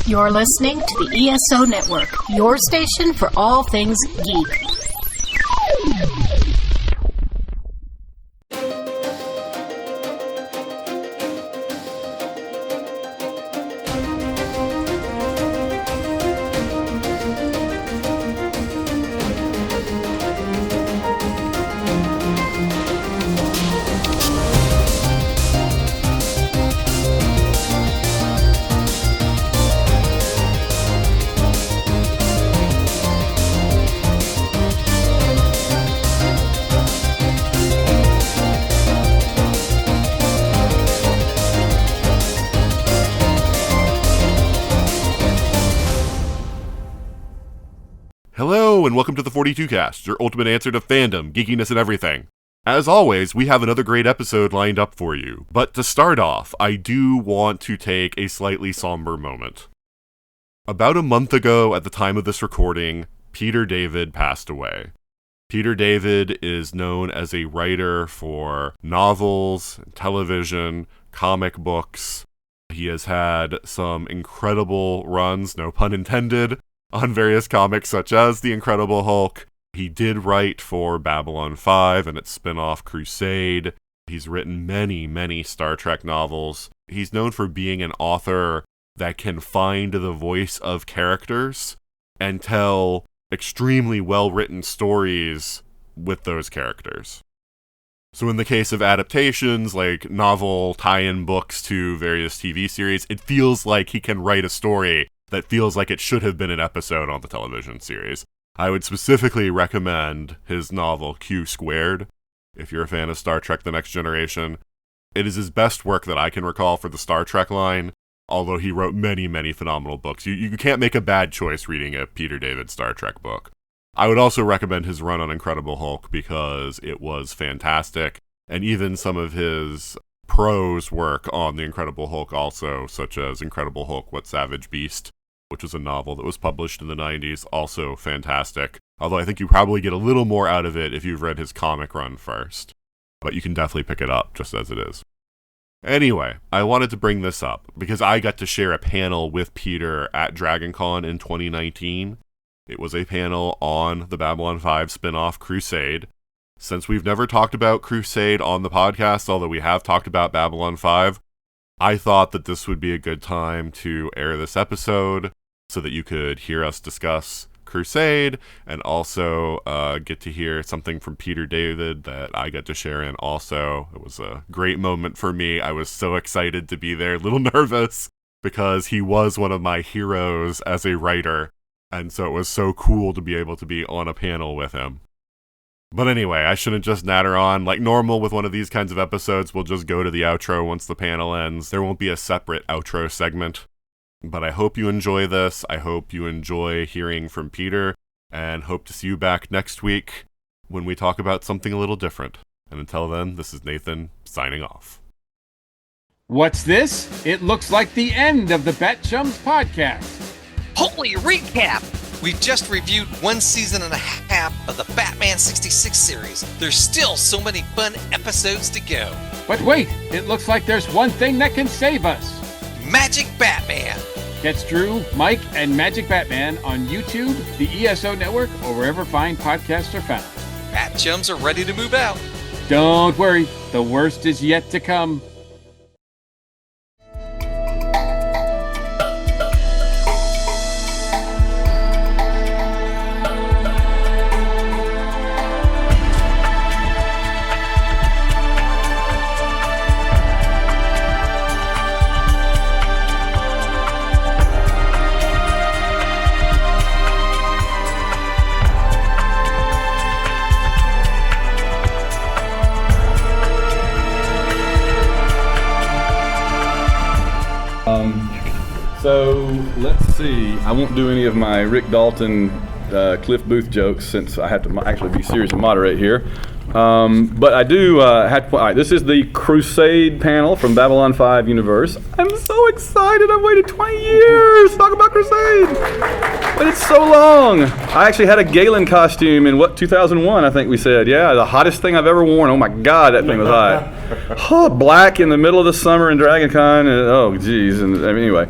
You're listening to the ESO Network, your station for all things geek. Hello, and welcome to the 42 Cast, your ultimate answer to fandom, geekiness, and everything. As always, we have another great episode lined up for you, but to start off, I do want to take a slightly somber moment. About a month ago, at the time of this recording, Peter David passed away. Peter David is known as a writer for novels, television, comic books. He has had some incredible runs, no pun intended, on various comics such as The Incredible Hulk. He did write for Babylon 5 and its spinoff Crusade. He's written many Star Trek novels. He's known for being an author that can find the voice of characters and tell extremely well-written stories with those characters. So in the case of adaptations, like novel tie-in books to various TV series, it feels like he can write a story that feels like it should have been an episode on the television series. I would specifically recommend his novel Q Squared, if you're a fan of Star Trek The Next Generation. It is his best work that I can recall for the Star Trek line, although he wrote many phenomenal books. You can't make a bad choice reading a Peter David Star Trek book. I would also recommend his run on Incredible Hulk because it was fantastic, and even some of his prose work on The Incredible Hulk also, such as Incredible Hulk, What Savage Beast, which was a novel that was published in the 90s, also fantastic. Although I think you probably get a little more out of it if you've read his comic run first. But you can definitely pick it up just as it is. Anyway, I wanted to bring this up because I got to share a panel with Peter at Dragoncon in 2019. It was a panel on the Babylon 5 spin-off Crusade. Since we've never talked about Crusade on the podcast, although we have talked about Babylon 5, I thought that this would be a good time to air this episode so that you could hear us discuss Crusade and also get to hear something from Peter David that I got to share in also. It was a great moment for me. I was so excited to be there, a little nervous because he was one of my heroes as a writer, and so it was so cool to be able to be on a panel with him. But anyway, I shouldn't just natter on. Like normal with one of these kinds of episodes, we'll just go to the outro once the panel ends. There won't be a separate outro segment. But I hope you enjoy this. I hope you enjoy hearing from Peter, and hope to see you back next week when we talk about something a little different. And until then, this is Nathan signing off. What's this? It looks like the end of the Bat Chums podcast. Holy recap! We've just reviewed 1 season and a half of the Batman 66 series. There's still so many fun episodes to go. But wait, it looks like there's one thing that can save us. Magic Batman. Catch Drew, Mike, and Magic Batman on YouTube, the ESO Network, or wherever fine podcasts are found. Bat Chums are ready to move out. Don't worry, the worst is yet to come. So let's see. I won't do any of my Rick Dalton, Cliff Booth jokes since I have to actually be serious and moderate here. But I do have to. All right, this is the Crusade panel from Babylon 5 universe. I'm so excited. I've waited 20 years to talk about Crusade. Waited so long. I actually had a Galen costume in 2001, I think we said. Yeah, the hottest thing I've ever worn. Oh my God, that thing was hot. black in the middle of the summer in Dragoncon. Oh, geez. And anyway,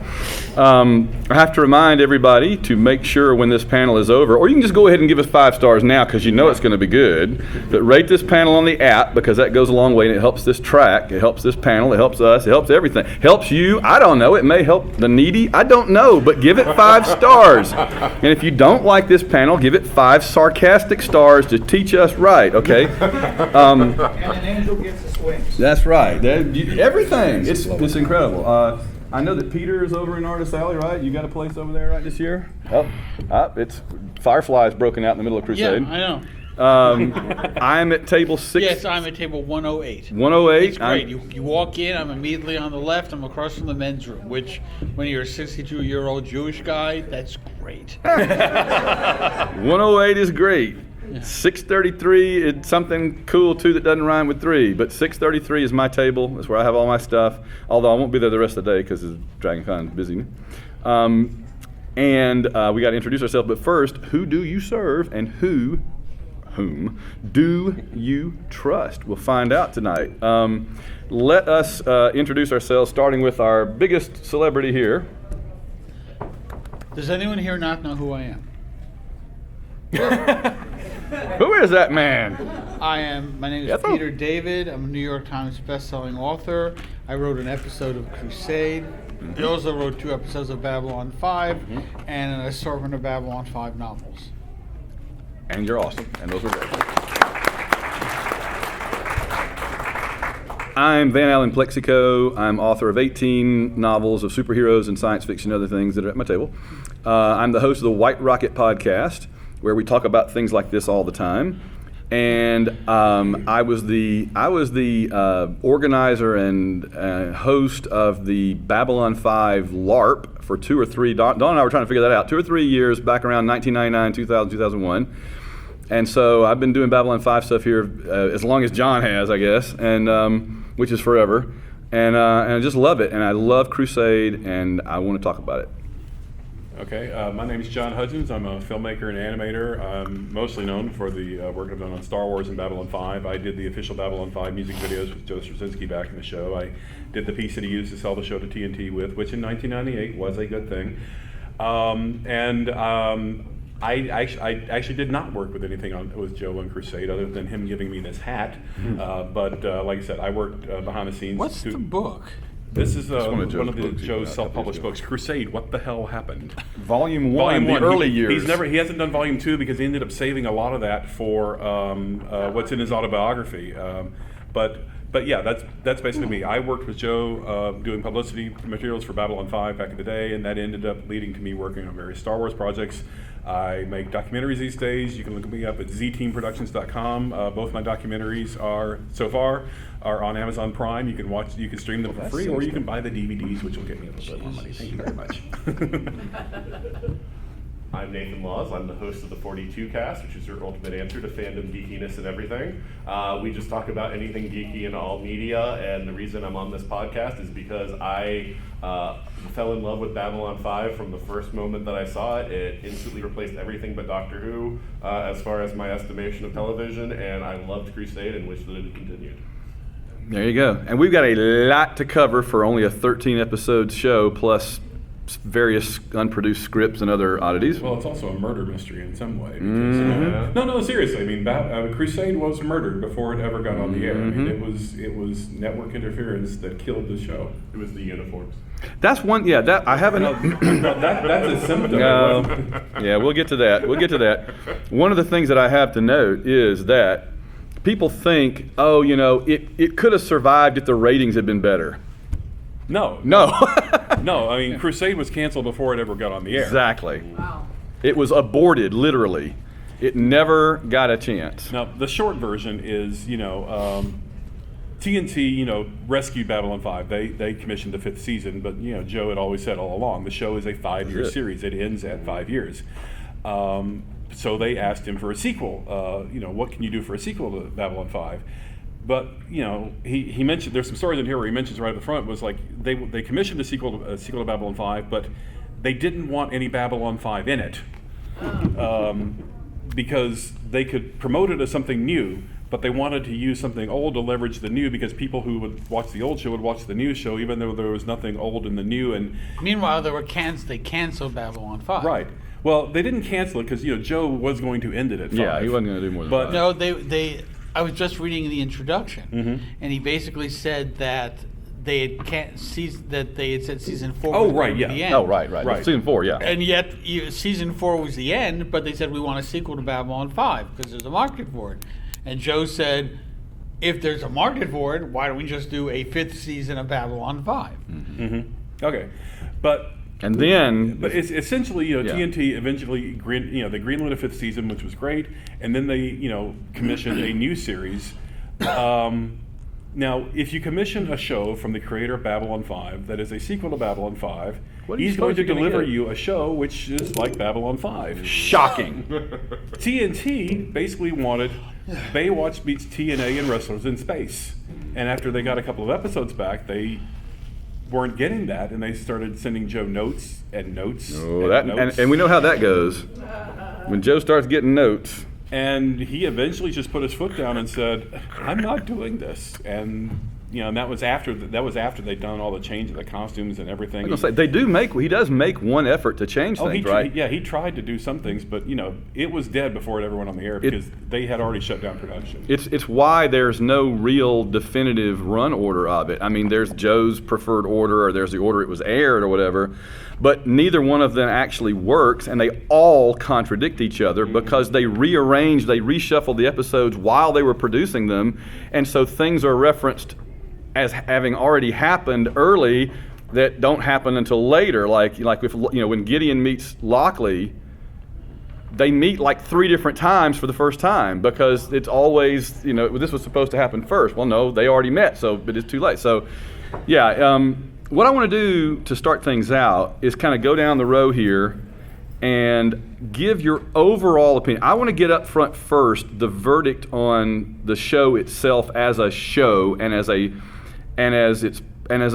I have to remind everybody to make sure when this panel is over, or you can just go ahead and give us 5 stars now because you know it's going to be good. But rate this panel on the app because that goes a long way and it helps this track. It helps this panel. It helps us. It helps everything. Helps you. I don't know. It may help the needy. I don't know. But give it 5 stars. And if you don't like this panel, give it 5 sarcastic stars to teach us right. Okay. And an angel gets the swings. That's right. Everything. It's incredible. I know that Peter is over in Artist Alley, right? You got a place over there right this year? It's Fireflies broken out in the middle of Crusade. Yeah, I know. I'm at table 6. Yes, I'm at table 108. 108. It's great. You walk in, I'm immediately on the left. I'm across from the men's room, which when you're a 62-year-old Jewish guy, that's great. 108 is great. 633, it's something cool too that doesn't rhyme with 3, but 633 is my table. That's where I have all my stuff, although I won't be there the rest of the day because Dragoncon is busy. And we got to introduce ourselves, but first, who do you serve and whom do you trust? We'll find out tonight. Let us introduce ourselves, starting with our biggest celebrity here. Does anyone here not know who I am? Who is that man? My name is Peter David. I'm a New York Times best-selling author. I wrote an episode of Crusade. I also wrote 2 episodes of Babylon 5 and an assortment of Babylon 5 novels. And you're awesome. And those are great. I'm Van Allen Plexico. I'm author of 18 novels of superheroes and science fiction and other things that are at my table. I'm the host of the White Rocket podcast, where we talk about things like this all the time. And I was the organizer and host of the Babylon 5 LARP for 2 or 3. Dawn and I were trying to figure that out. 2 or 3 years back around 1999, 2000, 2001. And so I've been doing Babylon 5 stuff here as long as John has, I guess, and which is forever. And I just love it. And I love Crusade, and I want to talk about it. Okay, my name is John Hudgens. I'm a filmmaker and animator. I'm mostly known for the work I've done on Star Wars and Babylon 5. I did the official Babylon 5 music videos with Joe Straczynski back in the show. I did the piece that he used to sell the show to TNT with, which in 1998 was a good thing. I actually did not work with anything with Joe on Crusade other than him giving me this hat. But like I said, I worked behind the scenes. What's the book? This is one of Joe's self-published books, Crusade, What the Hell Happened? Volume 1, the early years. He hasn't done Volume 2 because he ended up saving a lot of that for what's in his autobiography. But yeah, that's basically me. I worked with Joe doing publicity materials for Babylon 5 back in the day, and that ended up leading to me working on various Star Wars projects. I make documentaries these days. You can look me up at zteamproductions.com. Both my documentaries are on Amazon Prime. You can stream them for free, or you can buy the DVDs, which will get me a little bit more money. Thank you very much. I'm Nathan Laws. I'm the host of the 42 Cast, which is your ultimate answer to fandom geekiness and everything. We just talk about anything geeky in all media, and the reason I'm on this podcast is because I fell in love with Babylon 5 from the first moment that I saw it. It instantly replaced everything but Doctor Who as far as my estimation of television, and I loved Crusade and wish that it had continued. There you go. And we've got a lot to cover for only a 13-episode show, plus various unproduced scripts and other oddities. Well, it's also a murder mystery in some way. Because, no, seriously. I mean, Crusade was murdered before it ever got on the air. I mean, it was network interference that killed the show. It was the uniforms. That's one. Yeah, that I haven't. That's a symptom. Yeah, we'll get to that. One of the things that I have to note is that people think, it could have survived if the ratings had been better. No. No, I mean, Crusade was canceled before it ever got on the air. Exactly. Wow. It was aborted, literally. It never got a chance. Now, the short version is, TNT, rescued Babylon 5. They commissioned the 5th season, but, Joe had always said all along, the show is a 5-year series. It ends at 5 years. So they asked him for a sequel. What can you do for a sequel to Babylon 5? But he mentioned, there's some stories in here where he mentions right at the front was like they commissioned a sequel to Babylon 5, but they didn't want any Babylon 5 in it because they could promote it as something new, but they wanted to use something old to leverage the new because people who would watch the old show would watch the new show, even though there was nothing old in the new. And meanwhile, they canceled Babylon 5. right. Well, they didn't cancel it because Joe was going to end it at 5. Yeah, he wasn't going to do more than But- 5. No, they. I was just reading the introduction, and he basically said that they had said season 4 Oh, was right, going to yeah. be the end. Oh, right. Right. Season 4, yeah. And yet, season 4 was the end, but they said we want a sequel to Babylon 5 because there's a market for it. And Joe said, if there's a market for it, why don't we just do a 5th season of Babylon 5? Okay, but it's essentially TNT eventually they greenlit a 5th season, which was great, and then they commissioned a new series. Now, if you commission a show from the creator of Babylon 5 that is a sequel to Babylon 5, he's going to deliver you a show which is like Babylon 5. Shocking. TNT basically wanted Baywatch meets TNA and wrestlers in space. And after they got a couple of episodes back, they weren't getting that, and they started sending Joe notes and notes notes. And we know how that goes. When Joe starts getting notes. And he eventually just put his foot down and said, "I'm not doing this." And and that was after they'd done all the change of the costumes and everything. I was gonna say he does make one effort to change things, right? Yeah, he tried to do some things, but it was dead before it ever went on the air because they had already shut down production. It's why there's no real definitive run order of it. I mean, there's Joe's preferred order, or there's the order it was aired, or whatever. But neither one of them actually works, and they all contradict each other because they rearranged, they reshuffled the episodes while they were producing them, and so things are referenced as having already happened early that don't happen until later. Like if when Gideon meets Lockley, they meet like 3 different times for the first time because it's always this was supposed to happen first. Well, no, they already met, but it's too late. So, yeah. What I want to do to start things out is kind of go down the row here and give your overall opinion. I want to get up front first the verdict on the show itself as a show and as a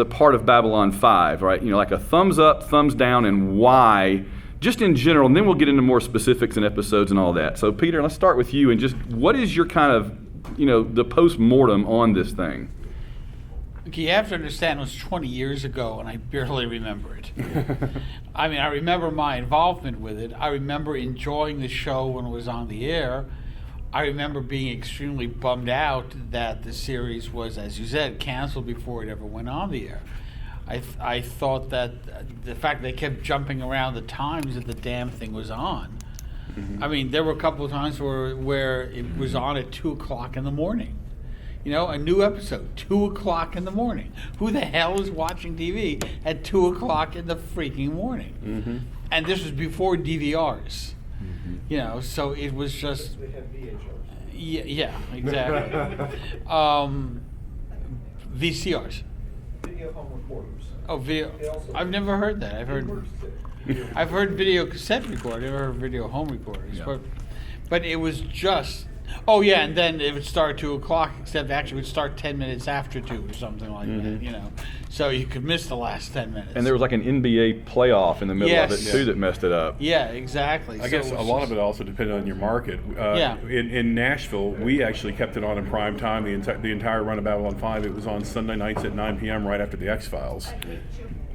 part of Babylon 5, right? Like a thumbs up, thumbs down, and why, just in general, and then we'll get into more specifics and episodes and all that. So Peter, let's start with you and just what is your kind of, the post-mortem on this thing? Okay, you have to understand it was 20 years ago and I barely remember it. I mean, I remember my involvement with it. I remember enjoying the show when it was on the air. I remember being extremely bummed out that the series was, as you said, canceled before it ever went on the air. I thought that the fact they kept jumping around the times that the damn thing was on. I mean, there were a couple of times where it was on at 2 o'clock in the morning. A new episode, 2 o'clock in the morning. Who the hell is watching TV at 2 o'clock in the freaking morning? And this was before DVRs. So it was just... They have VHS. Yeah, exactly. VCRs. Video home recorders. Oh, video. I've never heard that. I've heard video cassette recorder. I've never heard video home recorders. Yeah. But it was just... Oh, yeah, and then it would start at 2 o'clock, except actually it would start 10 minutes after 2 or something like that, So you could miss the last 10 minutes. And there was like an NBA playoff in the middle of it, too, that messed it up. Yeah, exactly. I guess a lot of it also depended on your market. In Nashville, we actually kept it on in prime time the entire run of Babylon 5. It was on Sunday nights at 9 p.m. right after the X-Files.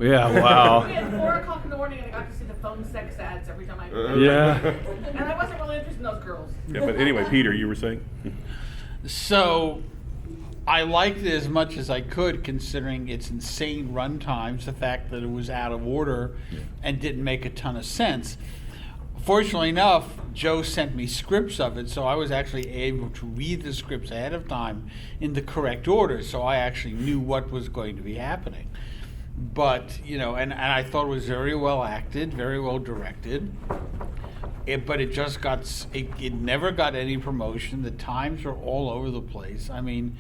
Yeah, wow. We had 4 o'clock in the morning and I got to see the phone sex ads every time I Yeah. And I wasn't really interested in those girls. Yeah, but anyway, Peter, you were saying? So I liked it as much as I could, considering its insane run times, the fact that it was out of order and didn't make a ton of sense. Fortunately enough, Joe sent me scripts of it, so I was actually able to read the scripts ahead of time in the correct order, so I actually knew what was going to be happening. But, and I thought it was very well acted, very well directed. But it just it never got any promotion. The times are all over the place. I mean,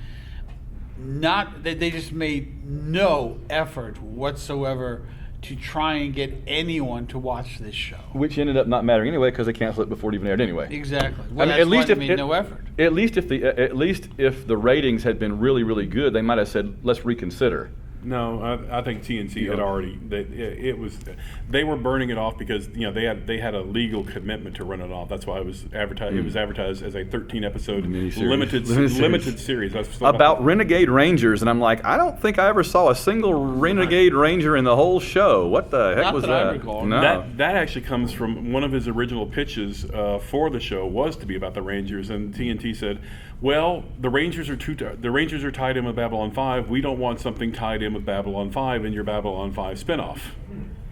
they just made no effort whatsoever to try and get anyone to watch this show. Which ended up not mattering anyway because they canceled it before it even aired anyway. Exactly. I Well, mean, that's at least why if they made no effort. At least if the ratings had been really, really good, they might have said, let's reconsider. No, I think TNT had already. They were burning it off because they had a legal commitment to run it off. That's why it was advertised. It was advertised as a 13-episode limited series. That's about Renegade Rangers, and I'm like, I don't think I ever saw a single Renegade Ranger in the whole show. What the heck was that? I recall. No. That actually comes from one of his original pitches for the show was to be about the Rangers, and TNT said, "Well, the Rangers are tied in with Babylon 5. We don't want something tied in with Babylon 5 in your Babylon 5 spinoff."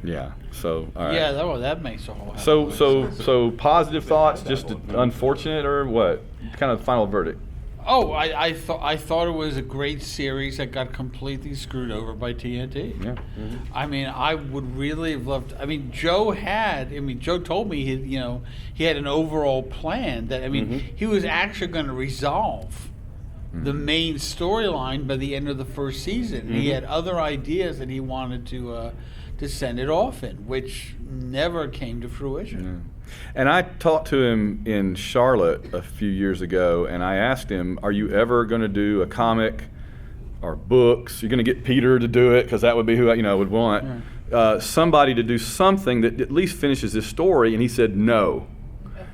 Yeah. So all right. Yeah, that makes a whole. So positive thoughts, just unfortunate, or what? Kind of final verdict. Oh, I thought it was a great series that got completely screwed over by TNT. Yeah. I mean, I would really have loved. I mean, Joe told me he had an overall plan that he was actually going to resolve the main storyline by the end of the first season. He had other ideas that he wanted to send it off in, which never came to fruition. And I talked to him in Charlotte a few years ago, and I asked him, "Are you ever going to do a comic or books? You're going to get Peter to do it because that would be who I would want somebody to do something that at least finishes this story." And he said, "No."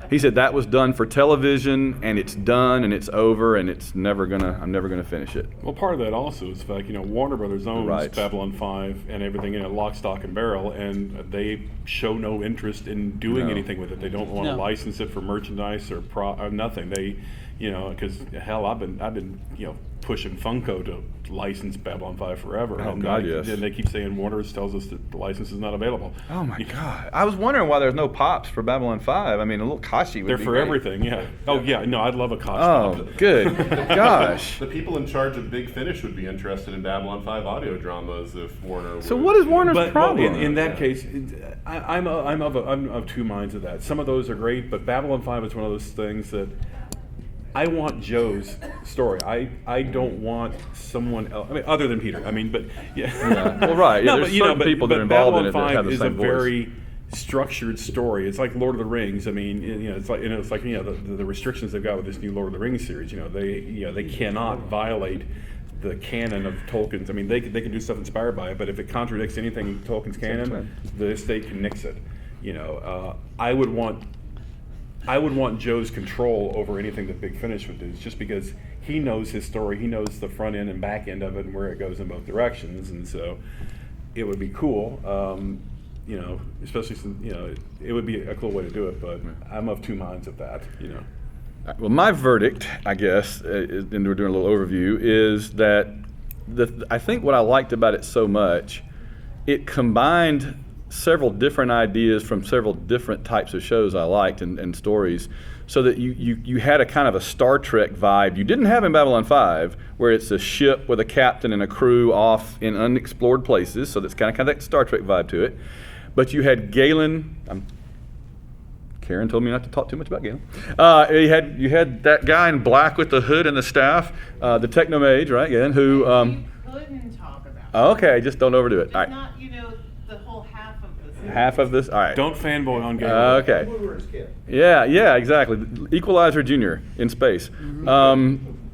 He said that was done for television, and it's done, and it's over, and I'm never gonna finish it. Well, part of that also is like Warner Brothers owns Babylon 5 and everything lock, stock, and barrel, and they show no interest in doing anything with it. They don't want to license it for merchandise or nothing. They, because hell, I've been pushing Funko to license Babylon 5 forever. Oh, God, yes. And they keep saying Warner tells us that the license is not available. Oh, my God. I was wondering why there's no pops for Babylon 5. I mean, a little Kashi would They're be for great. everything, yeah. Oh, yeah, no, I'd love a Kashi Oh, pop. good. Gosh. The people in charge of Big Finish would be interested in Babylon 5 audio dramas if Warner. So what is Warner's But problem? in that case, I'm of two minds of that. Some of those are great, but Babylon 5 is one of those things that I want Joe's story. I don't want someone else. I mean, other than Peter. I mean, but yeah. Well, right. Yeah, No, there's certain people that are involved in it that have the Babylon 5 is same a voice. very structured story. It's like Lord of the Rings. I mean, it's like the restrictions they've got with this new Lord of the Rings series. They cannot violate the canon of Tolkien's. I mean, they can do stuff inspired by it, but if it contradicts anything in Tolkien's canon, the estate can nix it. I would want Joe's control over anything that Big Finish would do, just because he knows his story, he knows the front end and back end of it and where it goes in both directions, and so it would be cool, especially since, it would be a cool way to do it, but I'm of two minds of that, Well, my verdict, I guess, and we're doing a little overview, is that I think what I liked about it so much, it combined several different ideas from several different types of shows I liked and stories, so that you had a kind of a Star Trek vibe you didn't have in Babylon 5, where it's a ship with a captain and a crew off in unexplored places, so that's kind of that Star Trek vibe to it. But you had Galen. Karen told me not to talk too much about Galen. You had that guy in black with the hood and the staff, the Technomage, right, Galen, who... You couldn't talk about it. Okay, just don't overdo it. It's All right. not, the whole half of this. Half of this? All right. Don't fanboy on Galen. Okay. Yeah, exactly. Equalizer Jr. in space.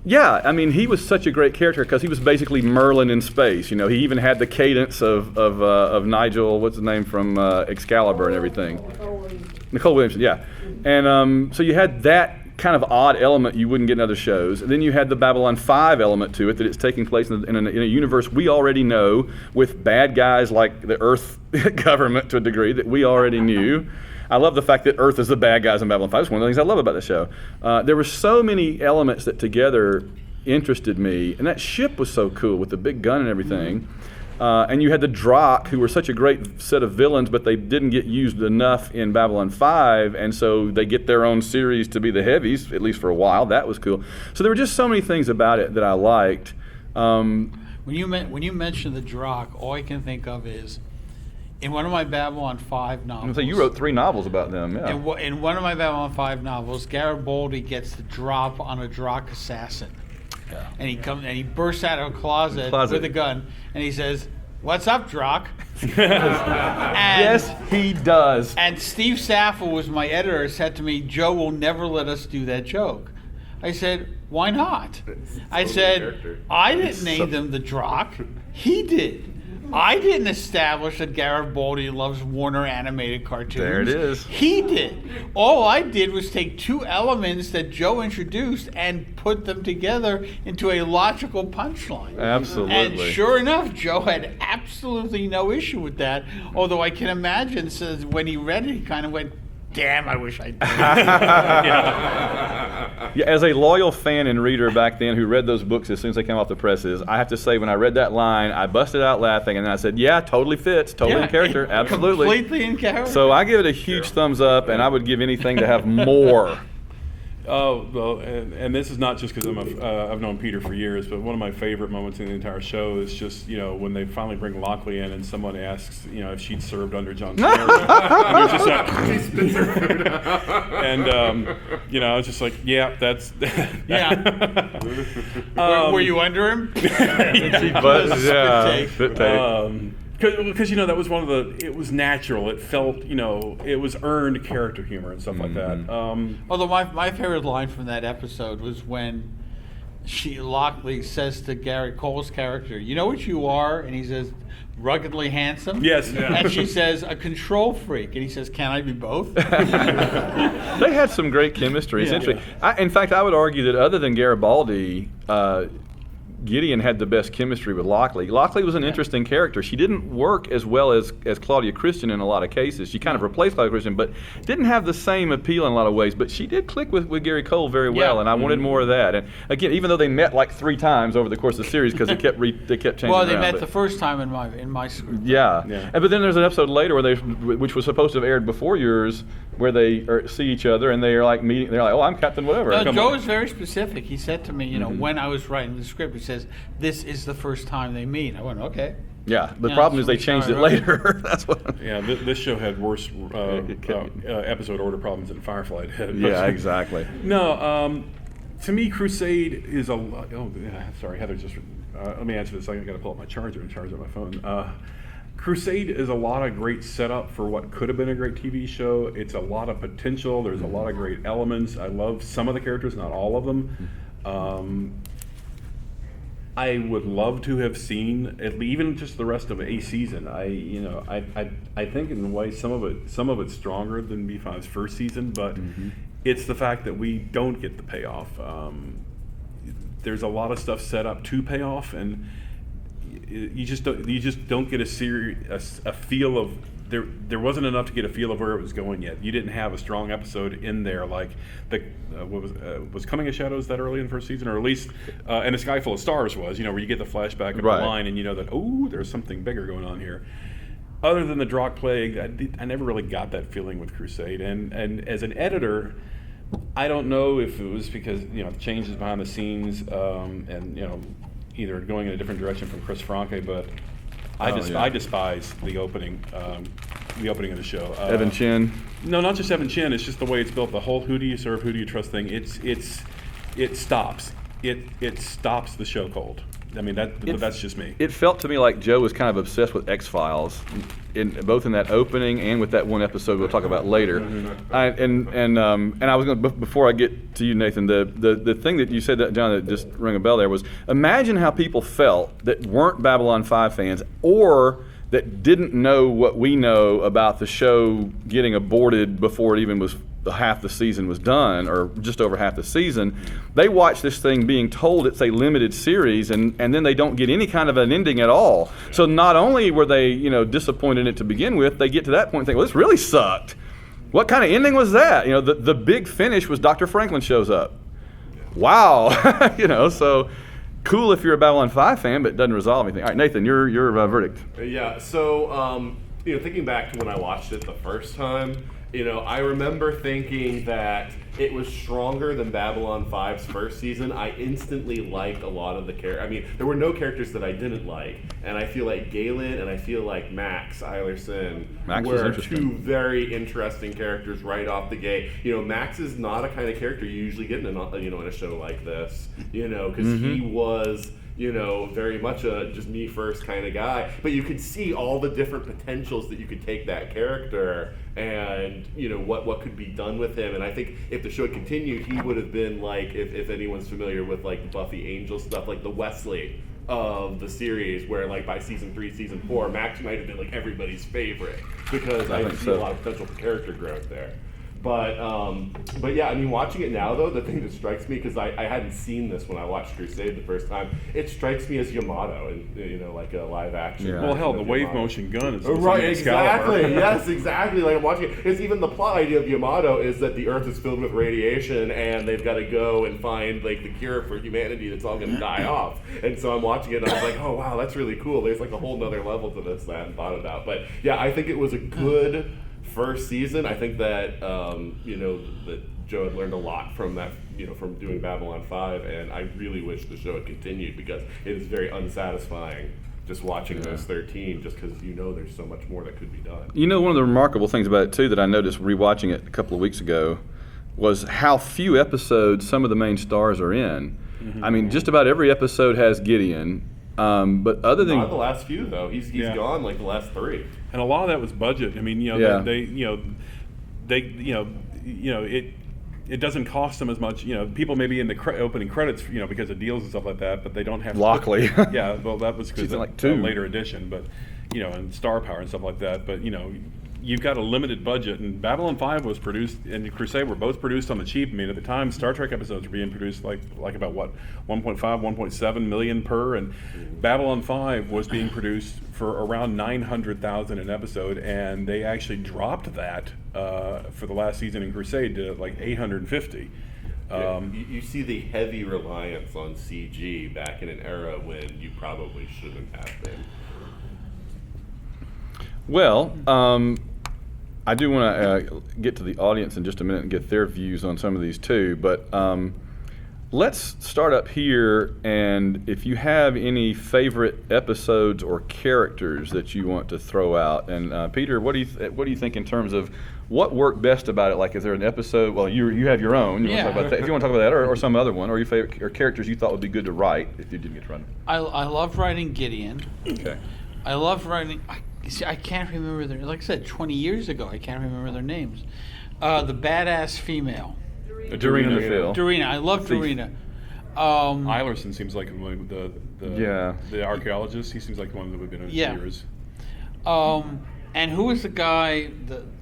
Yeah, I mean, he was such a great character because he was basically Merlin in space. He even had the cadence of Nigel, what's his name, from Excalibur and everything. Nicole Williamson, yeah. And so you had that kind of odd element you wouldn't get in other shows. And then you had the Babylon 5 element to it, that it's taking place in a universe we already know, with bad guys like the Earth government to a degree that we already knew. I love the fact that Earth is the bad guys in Babylon 5. It's one of the things I love about the show. There were so many elements that together interested me, and that ship was so cool with the big gun and everything. And you had the Drakh, who were such a great set of villains, but they didn't get used enough in Babylon 5, and so they get their own series to be the heavies, at least for a while. That was cool. So there were just so many things about it that I liked. When you mention the Drakh, all I can think of is, in one of my Babylon 5 novels... So you wrote 3 novels about them, yeah. In one of my Babylon 5 novels, Garibaldi gets the drop on a Drakh assassin. Yeah. And he bursts out of a closet with a gun, and he says, "What's up, Drakh?" Yes, he does. And Steve Saffel was my editor, said to me, "Joe will never let us do that joke." I said, why not? I said, I didn't name them the Drock. He did. I didn't establish that Garibaldi loves Warner animated cartoons. There it is. He did. All I did was take two elements that Joe introduced and put them together into a logical punchline. Absolutely. And sure enough, Joe had absolutely no issue with that. Although I can imagine when he read it, he kind of went, damn, I wish I did. Yeah, as a loyal fan and reader back then who read those books as soon as they came off the presses, I have to say when I read that line, I busted out laughing and I said, yeah, totally fits, totally in character, absolutely. Completely in character. So I give it a huge thumbs up, and I would give anything to have more. Oh, well, and this is not just because I've known Peter for years, but one of my favorite moments in the entire show is just, when they finally bring Lockley in and someone asks, if she'd served under John Cena. And there's just that, and, I was just like, yeah, that's... Yeah. Were you under him? Spit tape. Because that was one of it was natural. It felt, it was earned character humor and stuff like that. Although my favorite line from that episode was when Lockley says to Gary Cole's character, you know what you are? And he says, ruggedly handsome. Yes. Yeah. And she says, a control freak. And he says, can I be both? They had some great chemistry. It's interesting. In fact, I would argue that other than Garibaldi, Gideon had the best chemistry with Lockley. Lockley was an interesting character. She didn't work as well as Claudia Christian in a lot of cases. She kind of replaced Claudia Christian, but didn't have the same appeal in a lot of ways. But she did click with Gary Cole very well, and I wanted more of that. And again, even though they met like 3 times over the course of the series because they kept changing well, they around, met the first time in my script. Yeah. But then there's an episode later which was supposed to have aired before yours, where they see each other and they are like meeting. They're like, "Oh, I'm Captain whatever." No, Joe was very specific. He said to me, when I was writing the script, he says, "This is the first time they meet." I went, "Okay." Yeah. The problem is they changed it later. That's what. Yeah. This show had worse episode order problems than Firefly did. Yeah. Exactly. No. To me, Crusade is a. Oh, sorry, Heather. Just let me answer this. I got to pull up my charger and charge up my phone. Crusade is a lot of great setup for what could have been a great TV show. It's a lot of potential. There's a lot of great elements. I love some of the characters, not all of them. I would love to have seen even just the rest of a season. I think in a way some of it's stronger than B5's first season, but it's the fact that we don't get the payoff. There's a lot of stuff set up to pay off, and you just don't get a feel of there wasn't enough to get a feel of where it was going yet. You didn't have a strong episode in there like was Coming of Shadows that early in the first season, or at least and A Sky Full of Stars was, where you get the flashback of the line and you know that there's something bigger going on here. Other than the Drock Plague, I never really got that feeling with Crusade, and as an editor, I don't know if it was because the changes behind the scenes and either going in a different direction from Chris Franke, but I despise the opening of the show. Evan Chin. No, not just Evan Chin. It's just the way it's built. The whole who do you serve, who do you trust thing. It stops. It stops the show cold. I mean that's just me. It felt to me like Joe was kind of obsessed with X-Files, both in that opening and with that one episode we'll talk about later. And I was going to, before I get to you, Nathan, the thing that you said, that John, that just rang a bell there was, imagine how people felt that weren't Babylon 5 fans or that didn't know what we know about the show getting aborted before it even was half the season was done, or just over half the season. They watch this thing being told it's a limited series, and then they don't get any kind of an ending at all. So not only were they disappointed in it to begin with, they get to that point and think, well, this really sucked. What kind of ending was that? The big finish was Dr. Franklin shows up. Wow. So cool if you're a Babylon 5 fan, but it doesn't resolve anything. All right, Nathan, your verdict. Yeah, so thinking back to when I watched it the first time, I remember thinking that it was stronger than Babylon 5's first season. I instantly liked a lot of the characters. I mean, there were no characters that I didn't like, and I feel like Galen and I feel like Max Eilerson were two very interesting characters right off the gate. Max is not a kind of character you usually get in a show like this. Because he was very much a just me first kind of guy. But you could see all the different potentials that you could take that character and, what could be done with him. And I think if the show had continued, he would have been like, if anyone's familiar with like the Buffy Angel stuff, like the Wesley of the series, where like by season 3, season 4, Max might have been like everybody's favorite because I see a lot of potential for character growth there. But yeah, I mean, watching it now though, the thing that strikes me, because I hadn't seen this when I watched Crusade the first time, it strikes me as Yamato, and like a live action. Yeah. Well, hell, the wave Yamato. motion gun is Right, Excalibur. exactly. Yes, exactly. Like I'm watching it. It's even the plot idea of Yamato is that the Earth is filled with radiation, and they've got to go and find like the cure for humanity that's all going to die off. And so I'm watching it, and I was like, oh wow, that's really cool. There's like a whole nother level to this that I hadn't thought about. But yeah, I think it was a good first season. I think that that Joe had learned a lot from that, from doing Babylon 5, and I really wish the show had continued because it is very unsatisfying just watching those 13, just because there's so much more that could be done. One of the remarkable things about it too that I noticed rewatching it a couple of weeks ago was how few episodes some of the main stars are in. Mm-hmm. I mean, just about every episode has Gideon. But other than not the last few though, he's gone like the last 3. And a lot of that was budget. I mean, it doesn't cost them as much. People may be in the opening credits, because of deals and stuff like that, but they don't have Lockley. Yeah, well, that was because like a later edition, but and Star Power and stuff like that. But you've got a limited budget, and Babylon 5 was produced, and Crusade were both produced on the cheap. I mean, at the time, Star Trek episodes were being produced like about 1.5, 1.7 million per, and Babylon 5 was being produced for around 900,000 an episode, and they actually dropped that for the last season in Crusade to like 850. You see the heavy reliance on CG back in an era when you probably shouldn't have been. Well, I do want to get to the audience in just a minute and get their views on some of these too, but let's start up here, and if you have any favorite episodes or characters that you want to throw out, and Peter, what do you think in terms of what worked best about it? Like, is there an episode? Well, you have your own. You want to talk about that? If you want to talk about that, or some other one, or your favorite or characters you thought would be good to write if you didn't get to run. I loved writing Gideon. Okay. I loved writing. I can't remember their. Like I said, 20 years ago, I can't remember their names. The badass female. Dorina the Phil. Dorina. I love Dorina. Eilerson seems like one of the archaeologist. He seems like one that would have been in years. And who was the guy?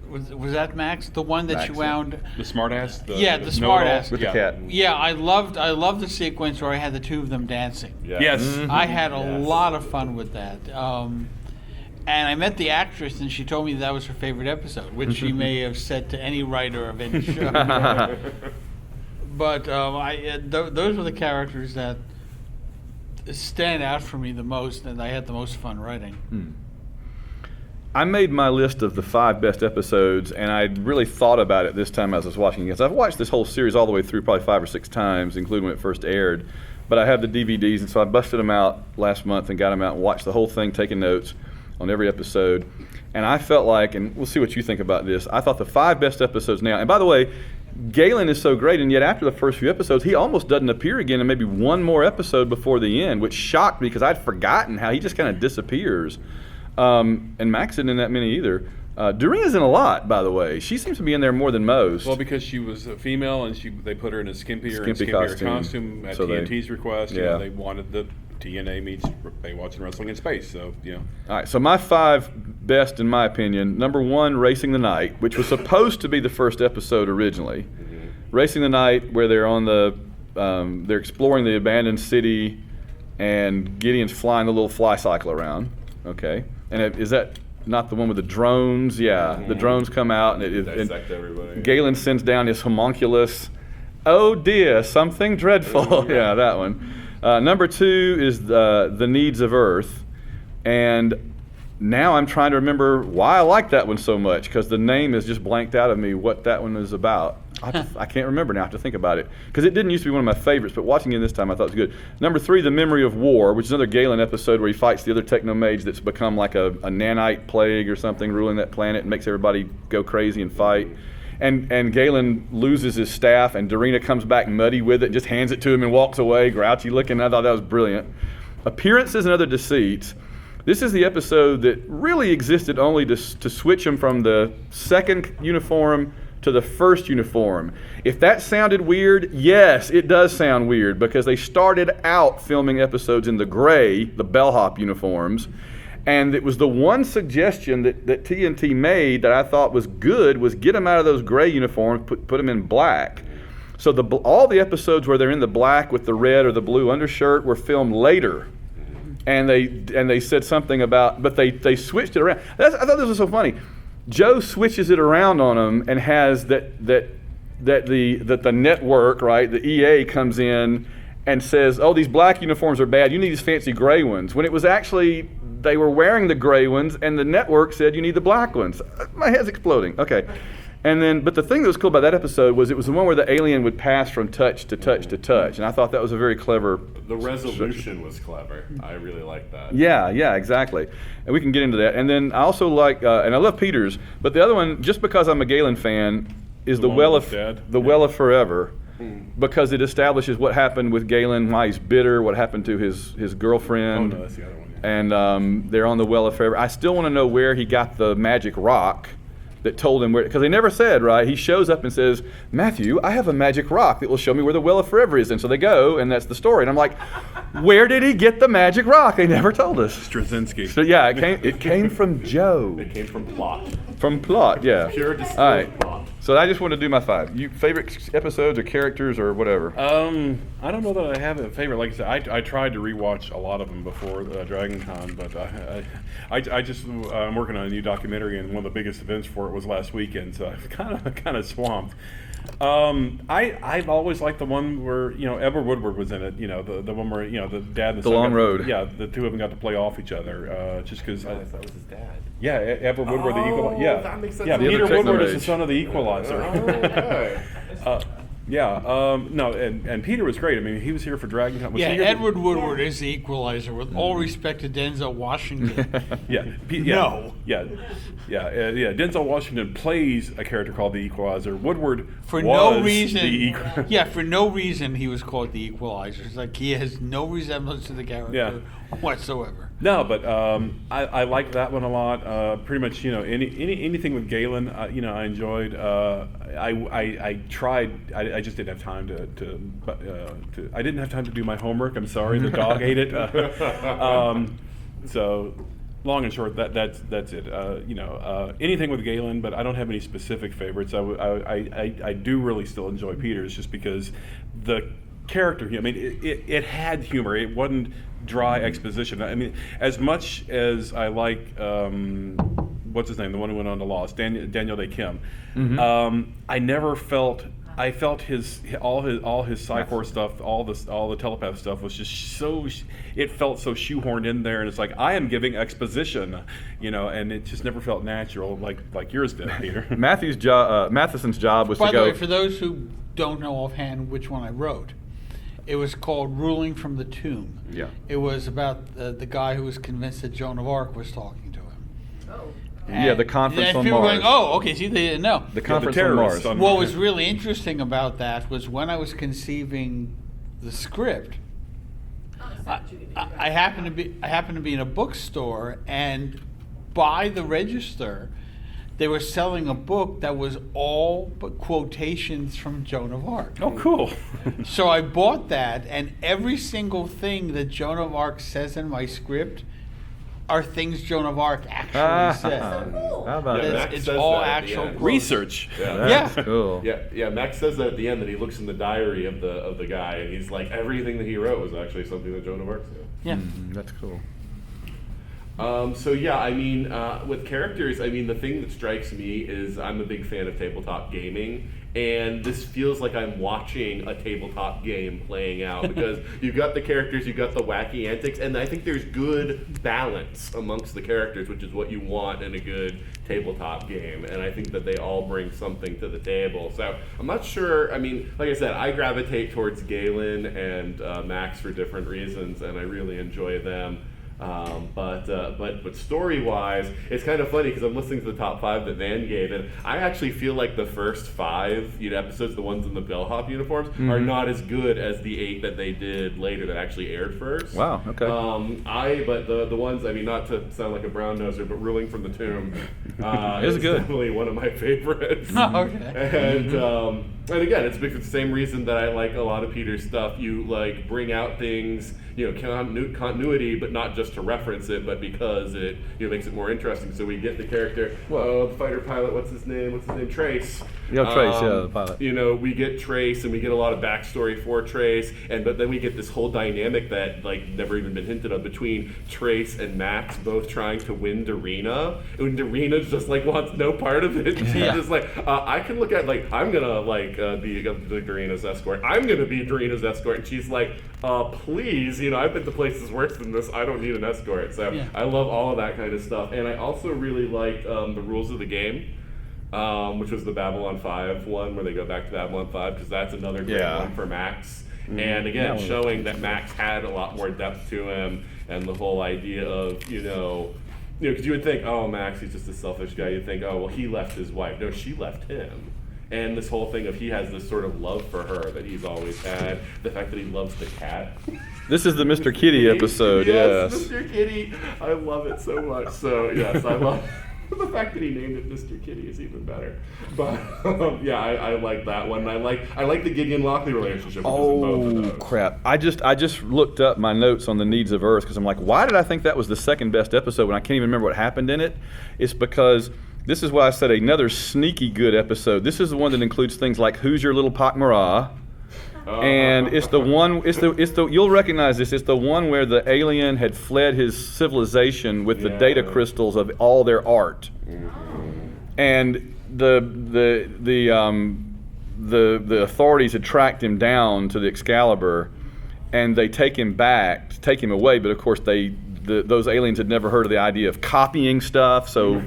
Was that Max? The one that Max, you wound? The smartass. The smartass with the cat. Yeah, I loved the sequence where I had the two of them dancing. Yeah. Yes. Mm-hmm. I had a lot of fun with that. And I met the actress, and she told me that was her favorite episode, which she may have said to any writer of any show. But those were the characters that stand out for me the most, and I had the most fun writing. I made my list of the 5 best episodes, and I really thought about it this time as I was watching it. Because I've watched this whole series all the way through probably 5 or 6 times, including when it first aired. But I have the DVDs, and so I busted them out last month and got them out and watched the whole thing, taking notes on every episode. And I felt like, and we'll see what you think about this, I thought the 5 best episodes now, and by the way, Galen is so great, and yet after the first few episodes, he almost doesn't appear again, and maybe one more episode before the end, which shocked me because I'd forgotten how he just kind of disappears. And Max isn't in that many either. Dorina's in a lot, by the way. She seems to be in there more than most. Well, because she was a female, and they put her in a skimpier costume at TNT's request. Yeah. They wanted the TNA meets Baywatch and Wrestling in Space. So, All right, so my 5 best, in my opinion. Number 1, Racing the Night, which was supposed to be the first episode originally. Mm-hmm. Racing the Night, where they're on they're exploring the abandoned city, and Gideon's flying the little fly cycle around. Okay, and is that not the one with the drones? Yeah, the drones come out, and dissect everybody. Galen sends down his homunculus. Oh dear, something dreadful. Yeah, that one. Number 2 is the Needs of Earth, and now I'm trying to remember why I like that one so much, because the name is just blanked out of me what that one is about. I can't remember now. I have to think about it, because it didn't used to be one of my favorites, but watching it this time I thought it was good. Number 3, The Memory of War, which is another Galen episode where he fights the other technomage that's become like a nanite plague or something ruling that planet and makes everybody go crazy and fight. And Galen loses his staff, and Dorina comes back muddy with it, just hands it to him and walks away, grouchy looking. I thought that was brilliant. Appearances and Other Deceits. This is the episode that really existed only to switch them from the second uniform to the first uniform. If that sounded weird, yes, it does sound weird, because they started out filming episodes in the gray, the bellhop uniforms, and it was the one suggestion that TNT made that I thought was good, was get them out of those gray uniforms, put them in black. So all the episodes where they're in the black with the red or the blue undershirt were filmed later. And they said something about, but they switched it around. I thought this was so funny. Joe switches it around on them and has that the network, right, the EA comes in and says, oh, these black uniforms are bad, you need these fancy gray ones. When it was actually, they were wearing the gray ones and the network said you need the black ones. My head's exploding. Okay. And then, but the thing that was cool about that episode was it was the one where the alien would pass from touch to touch to touch, and I thought that was a very clever. The resolution was clever. I really like that. Yeah, exactly. And we can get into that. And then I also like, and I love Peter's, but the other one, just because I'm a Galen fan, is the Well of Forever, because it establishes what happened with Galen, why he's bitter, what happened to his girlfriend. Oh no, that's the other one. Yeah. And they're on the Well of Forever. I still want to know where he got the magic rock that told him where, because they never said, right? He shows up and says, Matthew, I have a magic rock that will show me where the Well of Forever is. And so they go, and that's the story. And I'm like, where did he get the magic rock? They never told us. Straczynski. So yeah, it came from Joe. It came from plot. From plot, yeah. Pure All distilled right. plot. So I just want to do my 5. You favorite episodes or characters or whatever? I don't know that I have a favorite. Like I said, I tried to rewatch a lot of them before Dragoncon, but I'm working on a new documentary, and one of the biggest events for it was last weekend, so I'm kind of swamped. I've always liked the one where Edward Woodward was in it. The one where the dad and the son Long Road. Yeah, the two of them got to play off each other. Just because That was his dad. Yeah, Edward Woodward, the Equalizer. Yeah, that makes sense. yeah. The Peter other Woodward is Techno the son of the Equalizer. Okay. No, and Peter was great. I mean, he was here for Dragoncon. Yeah, Edward Woodward is the Equalizer. With all respect to Denzel Washington. No. Denzel Washington plays a character called the Equalizer. Woodward For was no reason. the For no reason he was called the Equalizer. It's like he has no resemblance to the character whatsoever. No, but I liked that one a lot. Pretty much, anything with Galen, I enjoyed. I tried. I just didn't have time to. I didn't have time to do my homework. I'm sorry. The dog ate it. So, long and short, that's it. Anything with Galen, but I don't have any specific favorites. I do really still enjoy Peter's, just because the character. I mean, it had humor. It wasn't dry exposition. I mean, as much as I like what's his name, the one who went on to Lost, Daniel Day Kim. I never felt. I felt all his Psychor stuff, all the telepath stuff was just so. It felt so shoehorned in there, and it's like I am giving exposition, and it just never felt natural like yours did, Peter. Matheson's job was By to the go. way, for those who don't know offhand which one I wrote, it was called Ruling from the Tomb. Yeah. It was about the guy who was convinced that Joan of Arc was talking to him. Oh. Yeah, the conference and on people Mars. were going, okay, see, they didn't know. The conference the on terrorists Mars. on What was really interesting about that was when I was conceiving the script, I happened to be in a bookstore, and by the register, they were selling a book that was all but quotations from Joan of Arc. Oh, cool. So I bought that, and every single thing that Joan of Arc says in my script are things Joan of Arc actually said. How about Yeah, that? Max It's says all that at the actual end. quotes. Research. That's Yeah. cool. Yeah. Max says that at the end, that he looks in the diary of the guy, and he's like, everything that he wrote was actually something that Joan of Arc said. Yeah. That's cool. With characters, the thing that strikes me is I'm a big fan of tabletop gaming, and this feels like I'm watching a tabletop game playing out, because you've got the characters, you've got the wacky antics, and I think there's good balance amongst the characters, which is what you want in a good tabletop game, and I think that they all bring something to the table. So I'm not sure, like I said, I gravitate towards Galen and Max for different reasons, and I really enjoy them. But story-wise, it's kind of funny because I'm listening to the top 5 that Van gave, and I actually feel like the first 5 episodes, the ones in the bellhop uniforms, are not as good as the 8 that they did later that actually aired first. Wow. Okay. But the ones, I mean, not to sound like a brown noser, but Ruling from the Tomb is good. Definitely one of my favorites. Okay. And again, it's because the same reason that I like a lot of Peter's stuff. You like bring out things, continuity, but not just to reference it, but because it makes it more interesting. So we get the character, the fighter pilot. What's his name? Trace. Trace, the pilot. We get Trace, and we get a lot of backstory for Trace, but then we get this whole dynamic that never even been hinted of between Trace and Max, both trying to win Darina, and Darina just wants no part of it. She's just I can look at I'm gonna be Darina's escort. I'm gonna be Darina's escort, and she's like, please, I've been to places worse than this. I don't need an escort. So I love all of that kind of stuff, and I also really liked the rules of the game. Which was the Babylon 5 one, where they go back to Babylon 5, because that's another great one for Max. And again, showing that Max had a lot more depth to him, and the whole idea of, because you would think, oh, Max, he's just a selfish guy. You'd think, oh, well, he left his wife. No, she left him. And this whole thing of he has this sort of love for her that he's always had, the fact that he loves the cat. This is the Mr. Kitty episode, yes. Mr. Kitty. I love it so much. So, yes, I love the fact that he named it Mr. Kitty is even better. But I like that one. I like the Gideon Lockley relationship. Oh crap! I just looked up my notes on the Needs of Earth because I'm like, why did I think that was the second best episode when I can't even remember what happened in it? It's because this is why I said another sneaky good episode. This is the one that includes things like Who's Your Little Pakmara? And it's the one. It's the. You'll recognize this. It's the one where the alien had fled his civilization with the data crystals of all their art, and the authorities had tracked him down to the Excalibur, and they take him away. But of course, those aliens had never heard of the idea of copying stuff, so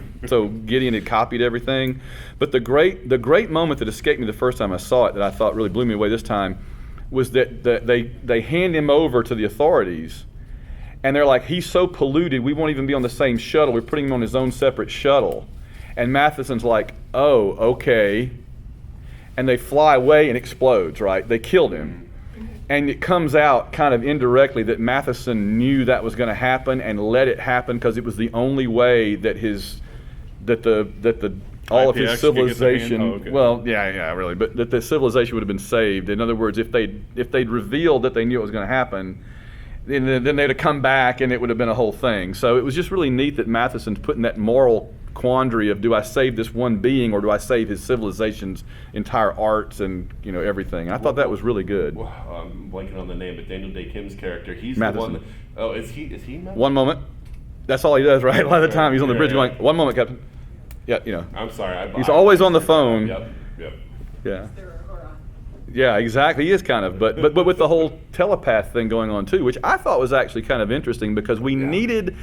Gideon had copied everything. But the great moment that escaped me the first time I saw it, that I thought really blew me away this time, was that they hand him over to the authorities, and they're like, he's so polluted, we won't even be on the same shuttle. We're putting him on his own separate shuttle. And Matheson's like, oh, okay. And they fly away and explodes, right? They killed him. And it comes out kind of indirectly that Matheson knew that was going to happen and let it happen because it was the only way that all of his civilization, really, but that the civilization would have been saved. In other words, if they'd revealed that they knew it was going to happen, then they'd have come back and it would have been a whole thing. So it was just really neat that Matheson's put in that moral quandary of, do I save this one being or do I save his civilization's entire arts and everything? And I thought that was really good. Well, I'm blanking on the name, but Daniel Day Kim's character, he's Matheson. the one. Oh, is he? One moment. That's all he does, right? A lot of the time he's on the bridge going, one moment, Captain. Yeah, I'm sorry. He's always on the phone. Yep. Yeah. Yeah, exactly. He is kind of, but with the whole telepath thing going on too, which I thought was actually kind of interesting because we needed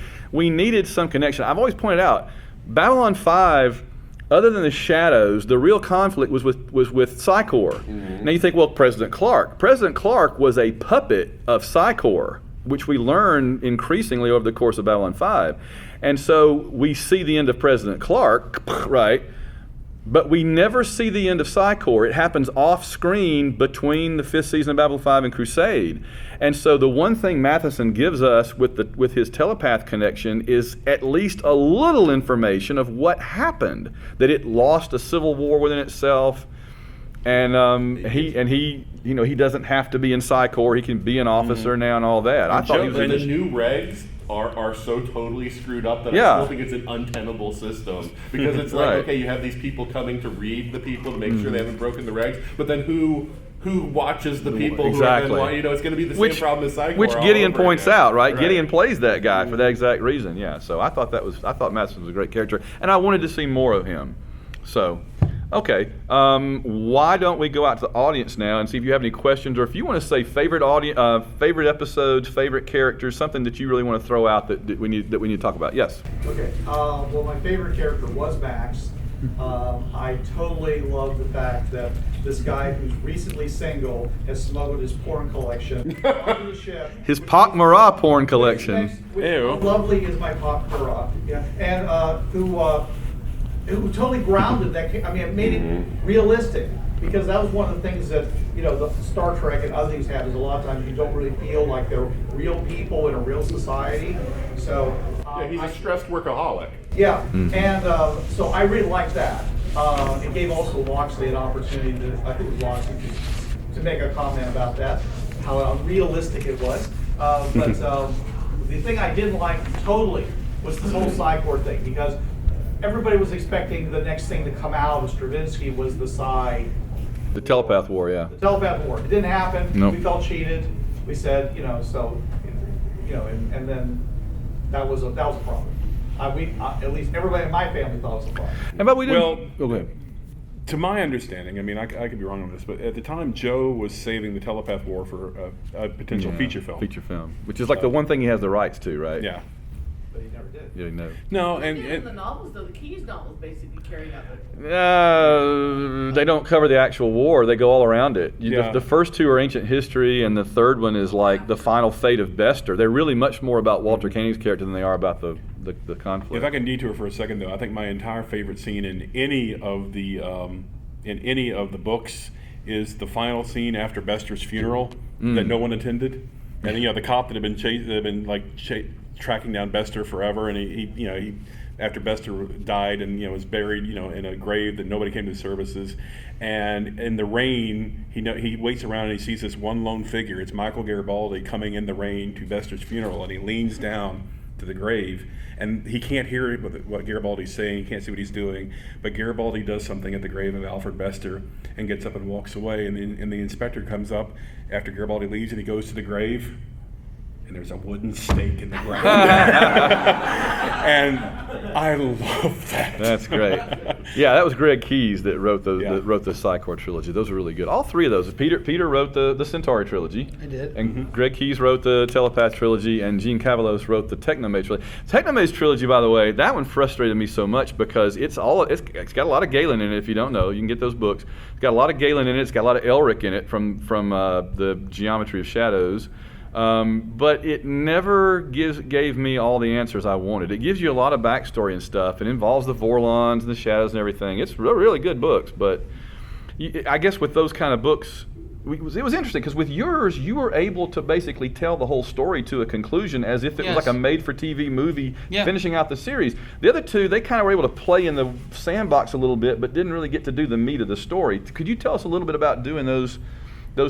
some connection. I've always pointed out, Babylon 5, other than the shadows, the real conflict was with Psychor. Mm-hmm. Now you think, well, President Clark was a puppet of Psychor, which we learn increasingly over the course of Babylon 5. And so we see the end of President Clark, right? But we never see the end of Psychor. It happens off screen between the 5th season of Babylon 5 and Crusade. And so the one thing Matheson gives us with his telepath connection is at least a little information of what happened, that it lost a civil war within itself. And he doesn't have to be in Psychor. He can be an officer now and all that. I thought he was the new regs are so totally screwed up that I still think it's an untenable system, because it's like, okay, you have these people coming to read the people to make sure they haven't broken the regs, but then who watches the people exactly. who have been, it's going to be the same problem as Psychor. Which Gideon points out, right? Gideon plays that guy for that exact reason. Yeah. So I thought Matheson was a great character, and I wanted to see more of him. So, okay. Why don't we go out to the audience now and see if you have any questions, or if you want to say favorite episodes, favorite characters, something that you really want to throw out that we need to talk about. Yes. Okay. Well, my favorite character was Max. I totally love the fact that this guy who's recently single has smuggled his porn collection onto the ship. His Pak Mara porn collection. Ew. Lovely is my Pak Mara. Yeah, and who totally grounded that. I mean, it made it realistic, because that was one of the things that the Star Trek and other things have, is a lot of times you don't really feel like they're real people in a real society. So He's a stressed workaholic. yeah, and so I really liked that. It gave also Loxley an opportunity I think it was Loxley, to make a comment about that, how unrealistic it was. But the thing I didn't like totally was this whole Psychor thing, because everybody was expecting the next thing to come out of Stravinsky was the The telepath war, yeah. telepath war. It didn't happen. Nope. We felt cheated. We said, and then that was a problem. At least everybody in my family thought it was a problem. But we didn't. Well, go ahead. To my understanding, I mean, I could be wrong on this, but at the time, Joe was saving the telepath war for a potential feature film. Feature film, which is like the one thing he has the rights to, right? Yeah. But he never did. Yeah, no. No, In the novels, though, the Keys novels basically carry that. They don't cover the actual war. They go all around it. Yeah. The first two are ancient history, and the third one is like the final fate of Bester. They're really much more about Walter Koenig's character than they are about the conflict. If I can detour for a second, though, I think my entire favorite scene in any of the books is the final scene after Bester's funeral that no one attended, and the cop that had been tracking down Bester forever, and he after Bester died and was buried in a grave that nobody came to services, and in the rain he waits around and he sees this one lone figure. It's Michael Garibaldi coming in the rain to Bester's funeral, and he leans down to the grave, and he can't hear what Garibaldi's saying, he can't see what he's doing, but Garibaldi does something at the grave of Alfred Bester and gets up and walks away, and the inspector comes up after Garibaldi leaves, and he goes to the grave, and there's a wooden stake in the ground. And I love that. That's great. Yeah, that was Greg Keyes that wrote the Psychor trilogy. Those are really good. All three of those. Peter wrote the Centauri trilogy. I did. And Greg Keyes wrote the Telepath trilogy, and Gene Cavalos wrote the Technomage trilogy. Technomage trilogy, by the way, that one frustrated me so much because it's got a lot of Galen in it. If you don't know, you can get those books. It's got a lot of Galen in it. It's got a lot of Elric in it from the Geometry of Shadows. But it never gave me all the answers I wanted. It gives you a lot of backstory and stuff. It involves the Vorlons and the Shadows and everything. It's really good books, but I guess with those kind of books, it was interesting because with yours, you were able to basically tell the whole story to a conclusion as if it was like a made-for-TV movie finishing out the series. The other two, they kind of were able to play in the sandbox a little bit, but didn't really get to do the meat of the story. Could you tell us a little bit about doing those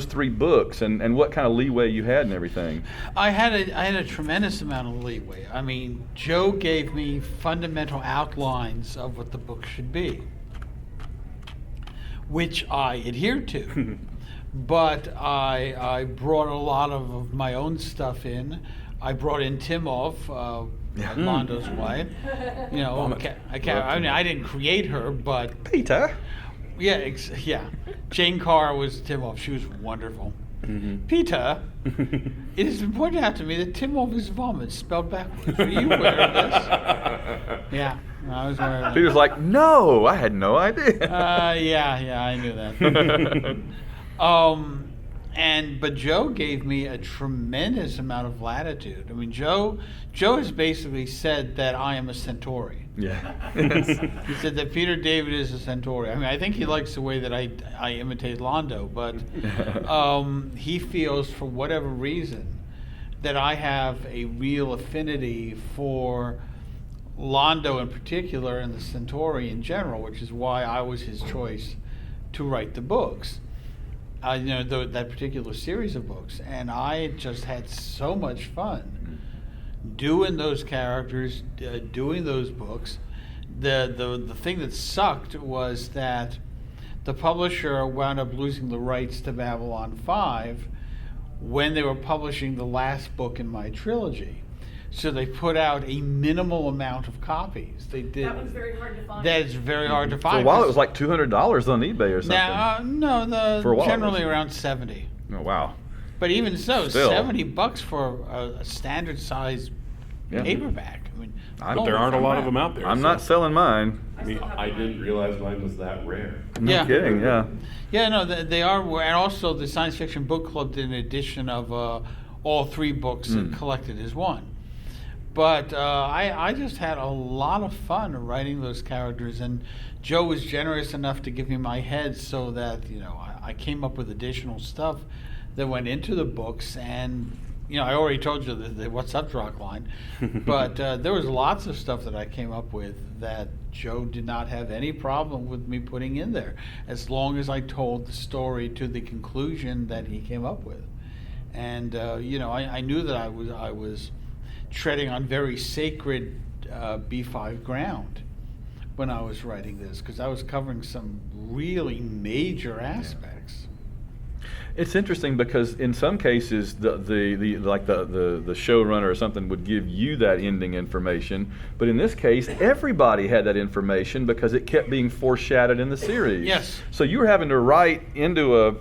three books and what kind of leeway you had and everything? I had a tremendous amount of leeway. I mean, Joe gave me fundamental outlines of what the book should be, which I adhered to. But I brought a lot of my own stuff in. I brought in Timov, Londo's wife. I didn't create her, but Peter. Yeah, Jane Carr was Timov. She was wonderful. Mm-hmm. Peter, it has been pointed out to me that Timov is vomit spelled backwards. Were you aware of this? Yeah, I was aware of that. Peter's like, no, I had no idea. Yeah, I knew that. But Joe gave me a tremendous amount of latitude. I mean, Joe has basically said that I am a Centauri. Yeah. He said that Peter David is a Centauri. I mean, I think he likes the way that I imitate Londo, but he feels, for whatever reason, that I have a real affinity for Londo in particular and the Centauri in general, which is why I was his choice to write the books. That particular series of books, and I just had so much fun doing those characters, doing those books. The thing that sucked was that the publisher wound up losing the rights to Babylon 5 when they were publishing the last book in my trilogy. So they put out a minimal amount of copies. They did. That was very hard to find. That is very hard to find. For a while, it was like $200 on eBay or something. Generally around 70. Oh wow! But even so, Still. $70 for a standard size paperback. I mean, But there aren't a lot of them out there. I'm not selling mine. I didn't realize mine was that rare. No kidding, yeah. Yeah, no, they are, and also the Science Fiction Book Club did an edition of all 3 books and collected as one. But I just had a lot of fun writing those characters, and Joe was generous enough to give me my head so that, I came up with additional stuff that went into the books, and I already told you the What's Up Drock line, but there was lots of stuff that I came up with that Joe did not have any problem with me putting in there, as long as I told the story to the conclusion that he came up with. And I knew that I was treading on very sacred B5 ground when I was writing this, because I was covering some really major aspects. It's interesting because in some cases the showrunner or something would give you that ending information, but in this case everybody had that information because it kept being foreshadowed in the series. Yes. So you were having to write into a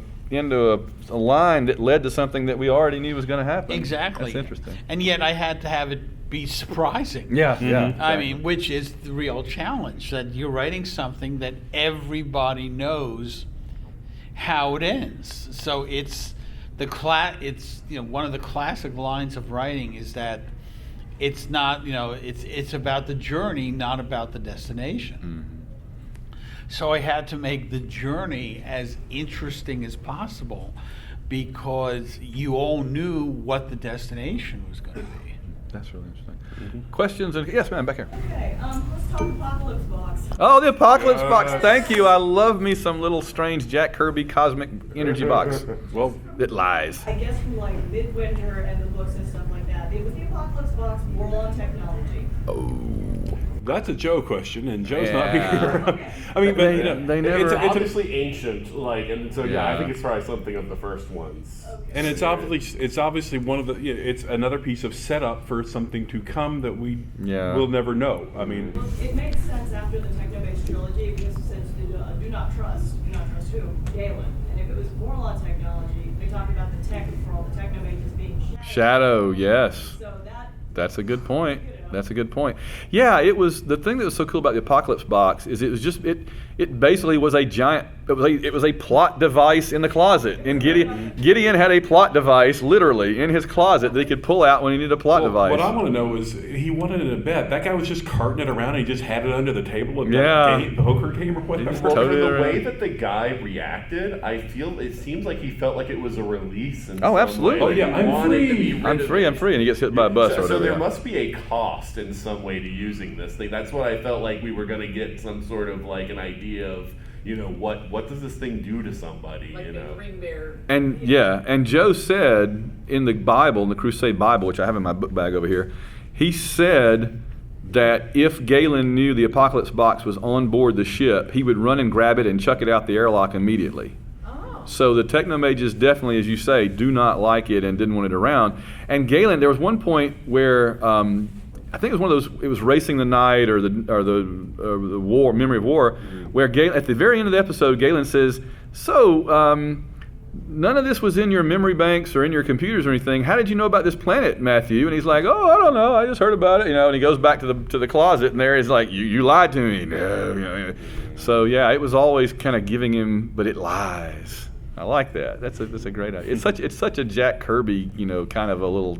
line that led to something that we already knew was going to happen. Exactly. That's interesting. And yet I had to have it be surprising. Yeah, yeah. I mean, which is the real challenge, that you're writing something that everybody knows how it ends. So it's one of the classic lines of writing is that it's not, it's about the journey, not about the destination. So I had to make the journey as interesting as possible because you all knew what the destination was going to be. That's really interesting. Questions? Yes, ma'am, back here. Okay, let's talk Apocalypse Box. Oh, the Apocalypse Box. Thank you. I love me some little strange Jack Kirby cosmic energy box. Well, it lies. I guess from like Midwinter and the books and stuff like that, was the Apocalypse Box more on technology? Oh. That's a Joe question, and Joe's not Yeah. here. I mean, but they never. It's obviously ancient, and so I think it's probably something of the first ones. And it's obviously one of the. It's another piece of setup for something to come that we will never know. I mean, Well, it makes sense after the Techno-based trilogy because it says do not trust who? Galen. And if it was more on technology, they talk about the tech for all the Techno-bases being Shadow, yes. So That's a good point. That's a good point. Yeah, it was the thing that was so cool about the Apocalypse Box is it was just it basically was a giant. It was a plot device in the closet. And Gideon had a plot device literally in his closet that he could pull out when he needed a plot device. What I want to know is he wanted it in bed. That guy was just carting it around and he just had it under the table and the poker game or whatever. Well, for the way that the guy reacted, I feel it seems like he felt like it was a release. Oh, absolutely. Oh, yeah, I'm free. I'm free, and he gets hit by a bus or whatever. So there must be a cost in some way to using this thing. That's what I felt like we were going to get some sort of like an idea of, what does this thing do to somebody, like the Ring Bear. And Joe said in the Bible, in the Crusade Bible, which I have in my book bag over here, he said that if Galen knew the Apocalypse Box was on board the ship, he would run and grab it and chuck it out the airlock immediately. So the Technomages definitely, as you say, do not like it and didn't want it around. And Galen, there was one point where I think it was one of those. It was Racing the Night or the War, Memory of War, where Galen, at the very end of the episode, Galen says, "So none of this was in your memory banks or in your computers or anything. How did you know about this planet, Matthew?" And he's like, "Oh, I don't know. I just heard about it." And he goes back to the closet, and there he's like, "You lied to me." No. So yeah, it was always kind of giving him, but it lies. I like that. That's a great idea. It's such a Jack Kirby, kind of a little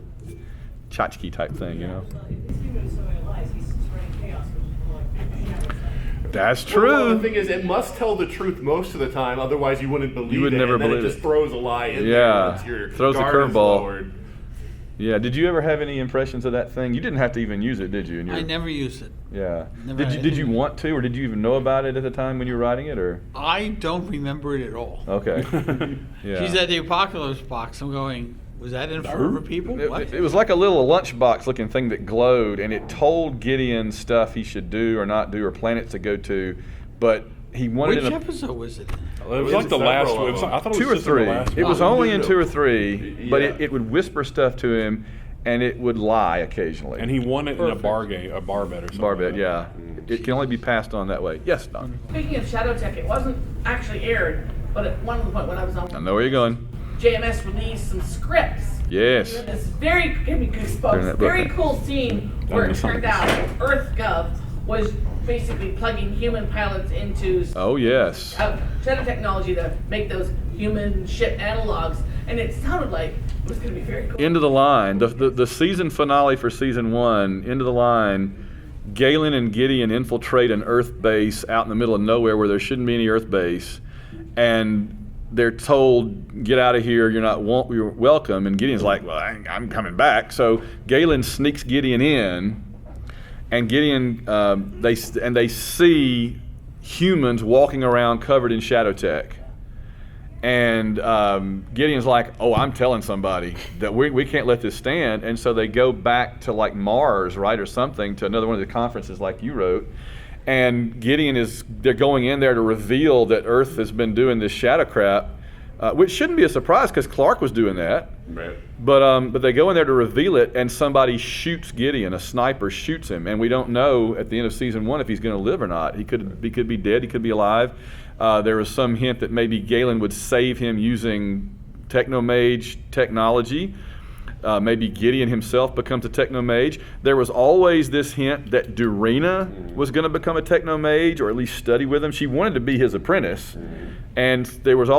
tchotchke type thing, That's true. Well, the thing is, it must tell the truth most of the time. Otherwise, you wouldn't believe it. You would never believe it. Just throws a lie in there. Yeah, Your throws a guard is curveball. lowered. Yeah. Did you ever have any impressions of that thing? You didn't have to even use it, did you? I never used it. Yeah. Never Did you want to, or did you even know about it at the time when you were writing it, or? I don't remember it at all. Okay. Yeah. She's at the Apocalypse Box. I'm going, was that in for other people? What? It was like a little lunchbox looking thing that glowed, and it told Gideon stuff he should do or not do or planets to go to, but he wanted Which episode was it? It was like the last one. I thought it was 2 or just in the 3. last It one. was only in 2 or 3, but Yeah. it would whisper stuff to him, and it would lie occasionally. And he won it in a bar bet or something. Bar bet, yeah. It can only be passed on that way. Yes, Don. Speaking of Shadow Tech, it wasn't actually aired, but at one point when I was on I know where you're going. JMS released some scripts. Yes. This very, give me goosebumps, very cool scene where it turned out EarthGov was basically plugging human pilots into Oh, yes. shadow technology to make those human ship analogs, and it sounded like it was going to be very cool. End of the line. The season finale for season 1, end of the line, Galen and Gideon infiltrate an Earth base out in the middle of nowhere where there shouldn't be any Earth base, and they're told, get out of here, you're welcome, and Gideon's like, well, I'm coming back. So Galen sneaks Gideon in, and Gideon, they see humans walking around covered in shadow tech. And Gideon's like, oh, I'm telling somebody that we can't let this stand. And so they go back to like Mars, right, or something, to another one of the conferences like you wrote. And they're going in there to reveal that Earth has been doing this shadow crap, which shouldn't be a surprise because Clark was doing that. Right. But they go in there to reveal it, and somebody shoots Gideon. A sniper shoots him, and we don't know at the end of season 1 if he's going to live or not. He could be dead. He could be alive. There was some hint that maybe Galen would save him using technomage technology. Maybe Gideon himself becomes a technomage. There was always this hint that Durina was going to become a technomage, or at least study with him. She wanted to be his apprentice. And there was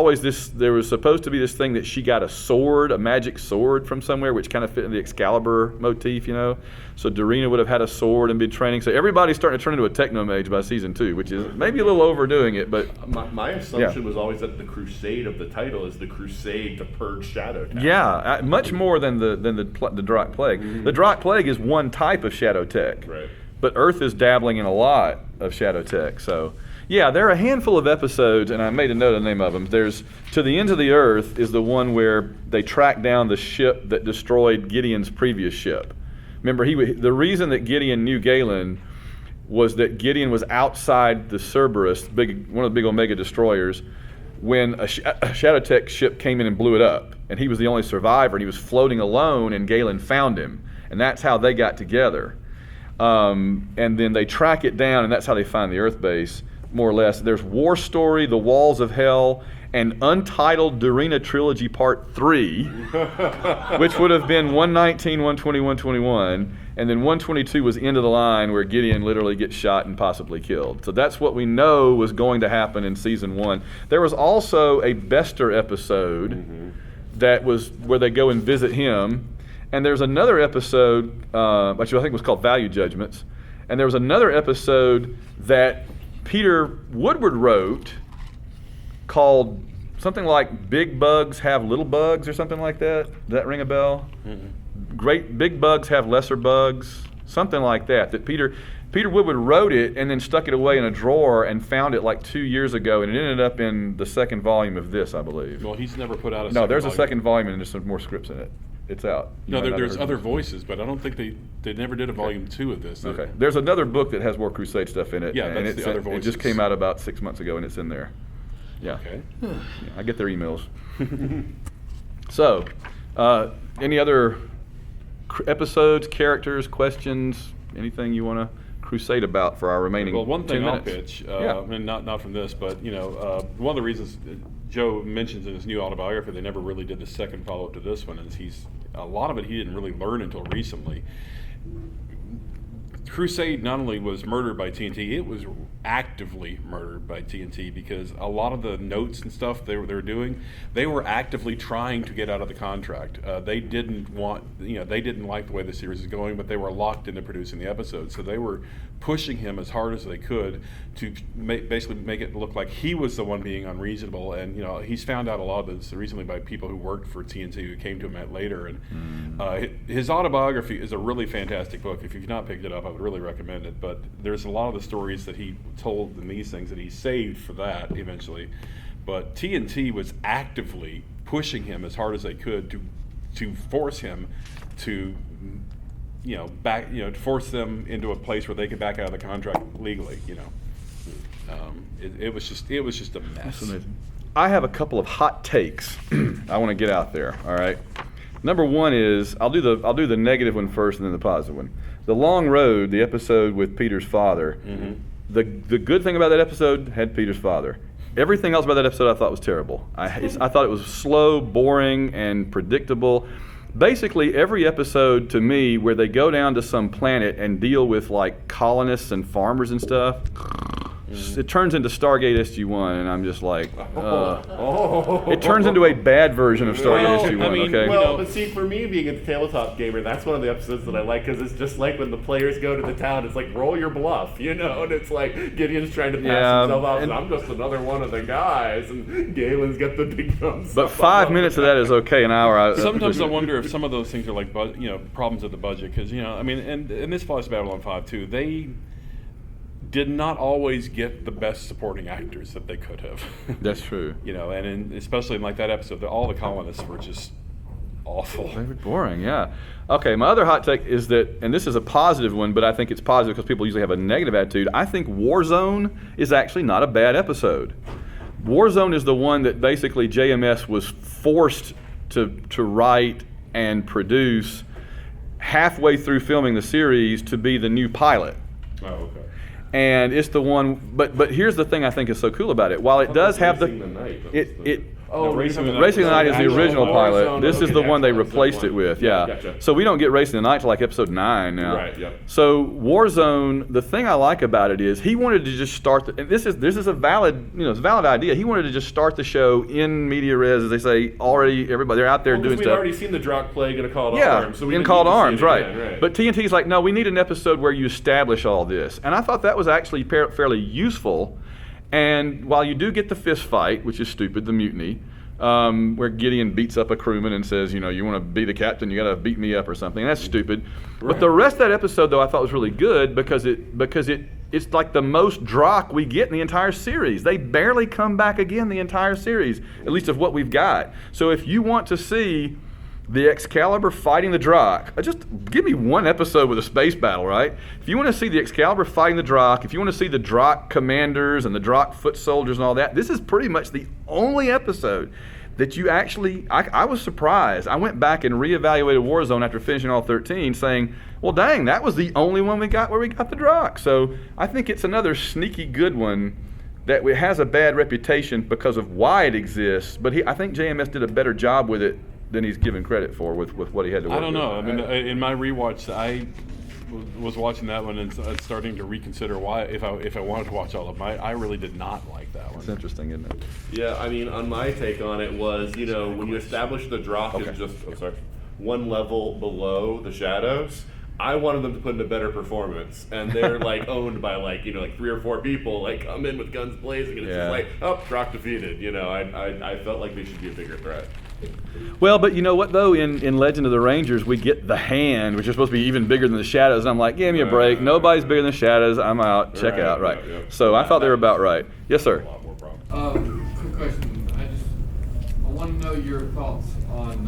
supposed to be this thing that she got a magic sword from somewhere, which kind of fit in the Excalibur motif, So Durina would have had a sword and been training. So everybody's starting to turn into a technomage by season 2, which is maybe a little overdoing it, but My assumption was always that the Crusade of the title is the Crusade to purge shadow tech. yeah, much more than the Drak Plague. The Drak Plague is one type of shadow tech, Right. but Earth is dabbling in a lot of shadow tech. So yeah, there are a handful of episodes, and I made a note of the name of them. There's To the Ends of the Earth is the one where they track down the ship that destroyed Gideon's previous ship. Remember, the reason that Gideon knew Galen was that Gideon was outside the Cerberus, one of the big Omega destroyers, when a shadow tech ship came in and blew it up. And he was the only survivor, and he was floating alone, and Galen found him. And that's how they got together. And then they track it down, and that's how they find the Earth base, more or less. There's War Story, The Walls of Hell, and Untitled Durina Trilogy Part 3, which would have been 119, 120, 121, and then 122 was End of the Line, where Gideon literally gets shot and possibly killed. So that's what we know was going to happen in season 1. There was also a Bester episode that was where they go and visit him, and there's another episode, which I think was called Value Judgments, and there was another episode that Peter Woodward wrote called something like Big Bugs Have Little Bugs or something like that. Does that ring a bell? Great Big Bugs Have Lesser Bugs, something like that. That Peter Woodward wrote it and then stuck it away in a drawer and found it like 2 years ago, and it ended up in the second volume of this, I believe. Well, he's never put out a No, there's a second volume and there's some more scripts in it. It's out. No, there's other voices, but I don't think they never did a volume 2 of this. Okay. There's another book that has more Crusade stuff in it. Yeah, and that's the other voices. It just came out about 6 months ago, and it's in there. Yeah. Okay. Yeah, I get their emails. So, any other episodes, characters, questions, anything you want to crusade about for our remaining 10 minutes? Well, one thing I'll pitch, and not from this, but one of the reasons Joe mentions in his new autobiography they never really did the second follow-up to this one is a lot of it he didn't really learn until recently. Crusade not only was murdered by TNT, it was actively murdered by TNT, because a lot of the notes and stuff they were doing, they were actively trying to get out of the contract. They didn't like the way the series is going, but they were locked into producing the episodes, so they were pushing him as hard as they could to basically make it look like he was the one being unreasonable. And he's found out a lot of this recently by people who worked for TNT who came to him later. And his autobiography is a really fantastic book. If you've not picked it up, I would really recommend it. But there's a lot of the stories that he told in these things that he saved for that eventually. But TNT was actively pushing him as hard as they could to force him to force them into a place where they could back out of the contract legally. It was just a mess. I have a couple of hot takes I want to get out there. All right. Number one is I'll do the negative one first and then the positive one. The Long Road, the episode with Peter's father. The good thing about that episode had Peter's father. Everything else about that episode I thought was terrible. I thought it was slow, boring, and predictable. Basically, every episode to me where they go down to some planet and deal with like colonists and farmers and stuff, it turns into Stargate SG-1, and I'm just like, it turns into a bad version of Stargate SG-1. Okay. Well, but see, for me being a tabletop gamer, that's one of the episodes that I like because it's just like when the players go to the town, it's like roll your bluff, and it's like Gideon's trying to pass himself off, and I'm just another one of the guys, and Galen's got the big guns. But 5 minutes of that is okay. An hour. Sometimes I wonder if some of those things are like problems of the budget, because and this applies to Babylon 5 too. They did not always get the best supporting actors that they could have. That's true. Especially in like that episode, all the colonists were just awful. They were boring, yeah. Okay, my other hot take is that, and this is a positive one, but I think it's positive because people usually have a negative attitude. I think Warzone is actually not a bad episode. Warzone is the one that basically JMS was forced to write and produce halfway through filming the series to be the new pilot. Oh, okay. And it's the one, but here's the thing I think is so cool about it. While it does have Racing the Night, Racing the Night is the original pilot. This is the one they replaced it with, yeah. Gotcha. So we don't get Racing the Night till like episode 9 now. Right, yep. So Warzone, the thing I like about it is he wanted to just start, and this is a valid, it's a valid idea. He wanted to just start the show in media res, as they say, already everybody, they're out there doing we'd stuff. already seen the Drock plague in a Call to Yeah, Arms. So we in didn't Call to need see Arms, it right. again, right. But TNT's like, no, we need an episode where you establish all this. And I thought that was actually fairly useful. And while you do get the fist fight, which is stupid, the mutiny, where Gideon beats up a crewman and says, you want to be the captain, you got to beat me up or something. That's stupid. Right. But the rest of that episode, though, I thought was really good because it's like the most Drock we get in the entire series. They barely come back again the entire series, at least of what we've got. So if you want to see the Excalibur fighting the Drock, just give me one episode with a space battle, right? If you want to see the Excalibur fighting the Drock, if you want to see the Drock commanders and the Drock foot soldiers and all that, this is pretty much the only episode that you actually, I was surprised. I went back and reevaluated Warzone after finishing all 13, saying, well, dang, that was the only one we got where we got the Drock. So I think it's another sneaky good one that has a bad reputation because of why it exists, but I think JMS did a better job with it than he's given credit for with what he had to work with. I don't know. I mean, in my rewatch, I was watching that one and starting to reconsider why, if I wanted to watch all of them. I really did not like that one. It's interesting, isn't it? Yeah, I mean, on my take on it was, when you establish the Drock is just one level below the Shadows, I wanted them to put in a better performance, and they're like owned by like 3 or 4 people, like come in with guns blazing, and it's just like, oh, Drock defeated. I felt like they should be a bigger threat. Well, but you know what though? In Legend of the Rangers, we get the Hand, which is supposed to be even bigger than the Shadows. And I'm like, give me a break. Nobody's bigger than the Shadows. I'm out. Check out. Right. So I thought they were about right. Yes, sir. Quick question. I want to know your thoughts on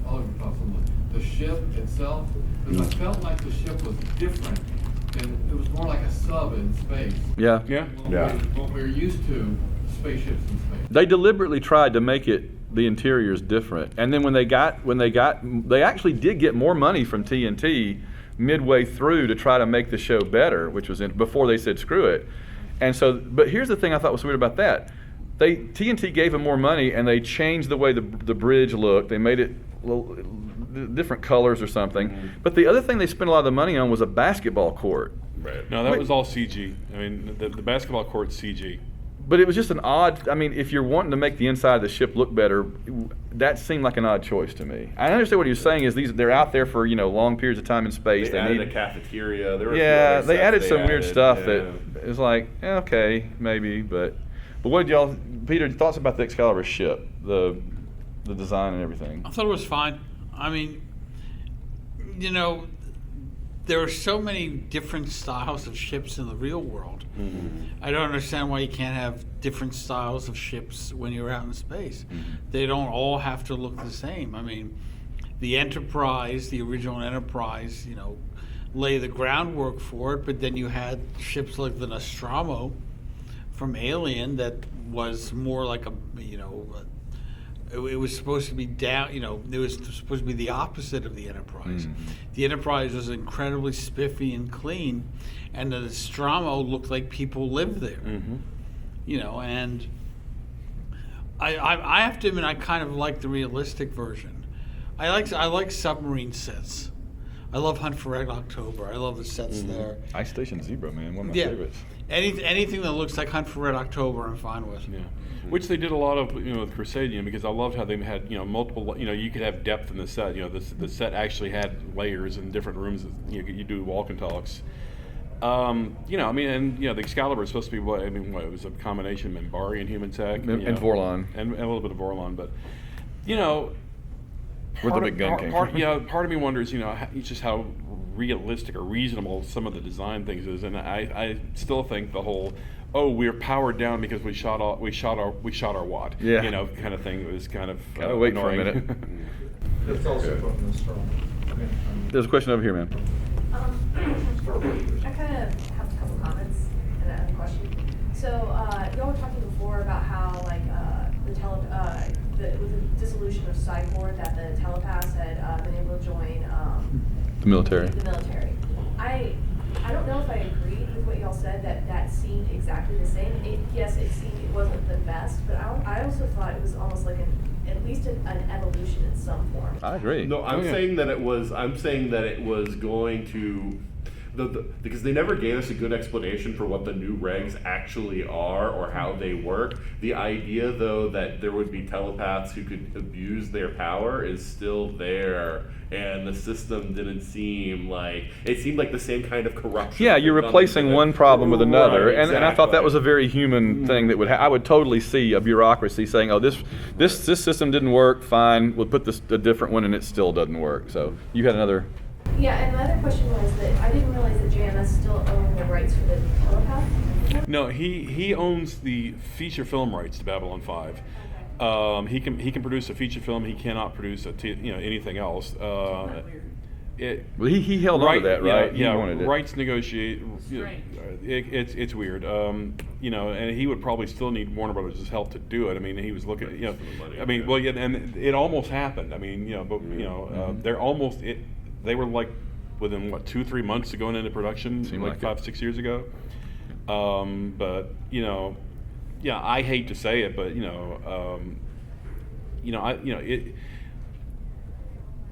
all of your thoughts on the ship itself. Because I felt like the ship was different. And it was more like a sub in space. Yeah. What we're used to, spaceships in space. They deliberately tried to make the interiors different, and then when they actually did get more money from TNT midway through to try to make the show better, which was before they said screw it. And so, but here's the thing I thought was weird about that: TNT gave them more money and they changed the way the bridge looked. They made it different colors or something. Mm-hmm. But the other thing they spent a lot of the money on was a basketball court. Right. No, that was all CG. I mean, the basketball court's CG. But it was just an odd, if you're wanting to make the inside of the ship look better, that seemed like an odd choice to me. I understand what he was saying is they're out there for, long periods of time in space. They added a cafeteria. There were they added some weird stuff that is like, okay, maybe, but what did y'all, Peter, thoughts about the Excalibur ship, the design and everything? I thought it was fine. I mean, there are so many different styles of ships in the real world. Mm-hmm. I don't understand why you can't have different styles of ships when you're out in space. Mm-hmm. They don't all have to look the same. I mean, the Enterprise, the original Enterprise, lay the groundwork for it, but then you had ships like the Nostromo from Alien that was more like it was supposed to be down, it was supposed to be the opposite of the Enterprise. Mm-hmm. The Enterprise was incredibly spiffy and clean, and the Nostromo looked like people lived there. Mm-hmm. and I have to admit I kind of like the realistic version. I like submarine sets. I love Hunt for Red October. I love the sets there. Ice Station Zebra, man, one of my favorites. Anything that looks like Hunt for Red October, I'm fine with. Yeah, which they did a lot of, with Crusade, because I loved how they had, multiple, you could have depth in the set. The set actually had layers in different rooms. You do walk and talks. And the Excalibur is supposed to be it was a combination of Minbari and human tech, and Vorlon, and a little bit of Vorlon, but where the big gun came from. Part of me wonders, just how realistic or reasonable some of the design things is, and I still think the whole, we're powered down because we shot our wad, kind of thing was kind of wait annoying. for a minute. That's also from the storm. There's a question over here, man. I kind of have a couple comments and a question. So y'all were talking before about how with the dissolution of Cyborg, that the telepaths had been able to join the military. I don't know if I agree with what y'all said that seemed exactly the same. It seemed it wasn't the best, but I also thought it was almost like at least an evolution in some form. I agree. No, I'm saying that it was going to. Because they never gave us a good explanation for what the new regs actually are or how they work. The idea, though, that there would be telepaths who could abuse their power is still there, and the system didn't seem like... It seemed like the same kind of corruption. Yeah, you're replacing one problem with another, right, exactly. and I thought that was a very human thing that I would totally see a bureaucracy saying, this system didn't work, fine, we'll put a different one and it still doesn't work. So you had another... Yeah, and my other question was that I didn't realize that JMS still owned the rights for the telepath. No, he owns the feature film rights to Babylon 5. He can produce a feature film. He cannot produce anything else. He held on to that, right? Yeah, he wanted it. Rights negotiate. It's weird. And he would probably still need Warner Brothers' help to do it. I mean, he was looking. And it almost happened. I mean, they're almost it. They were like within 2-3 months of going into production, like 5-6 years ago. But I hate to say it, but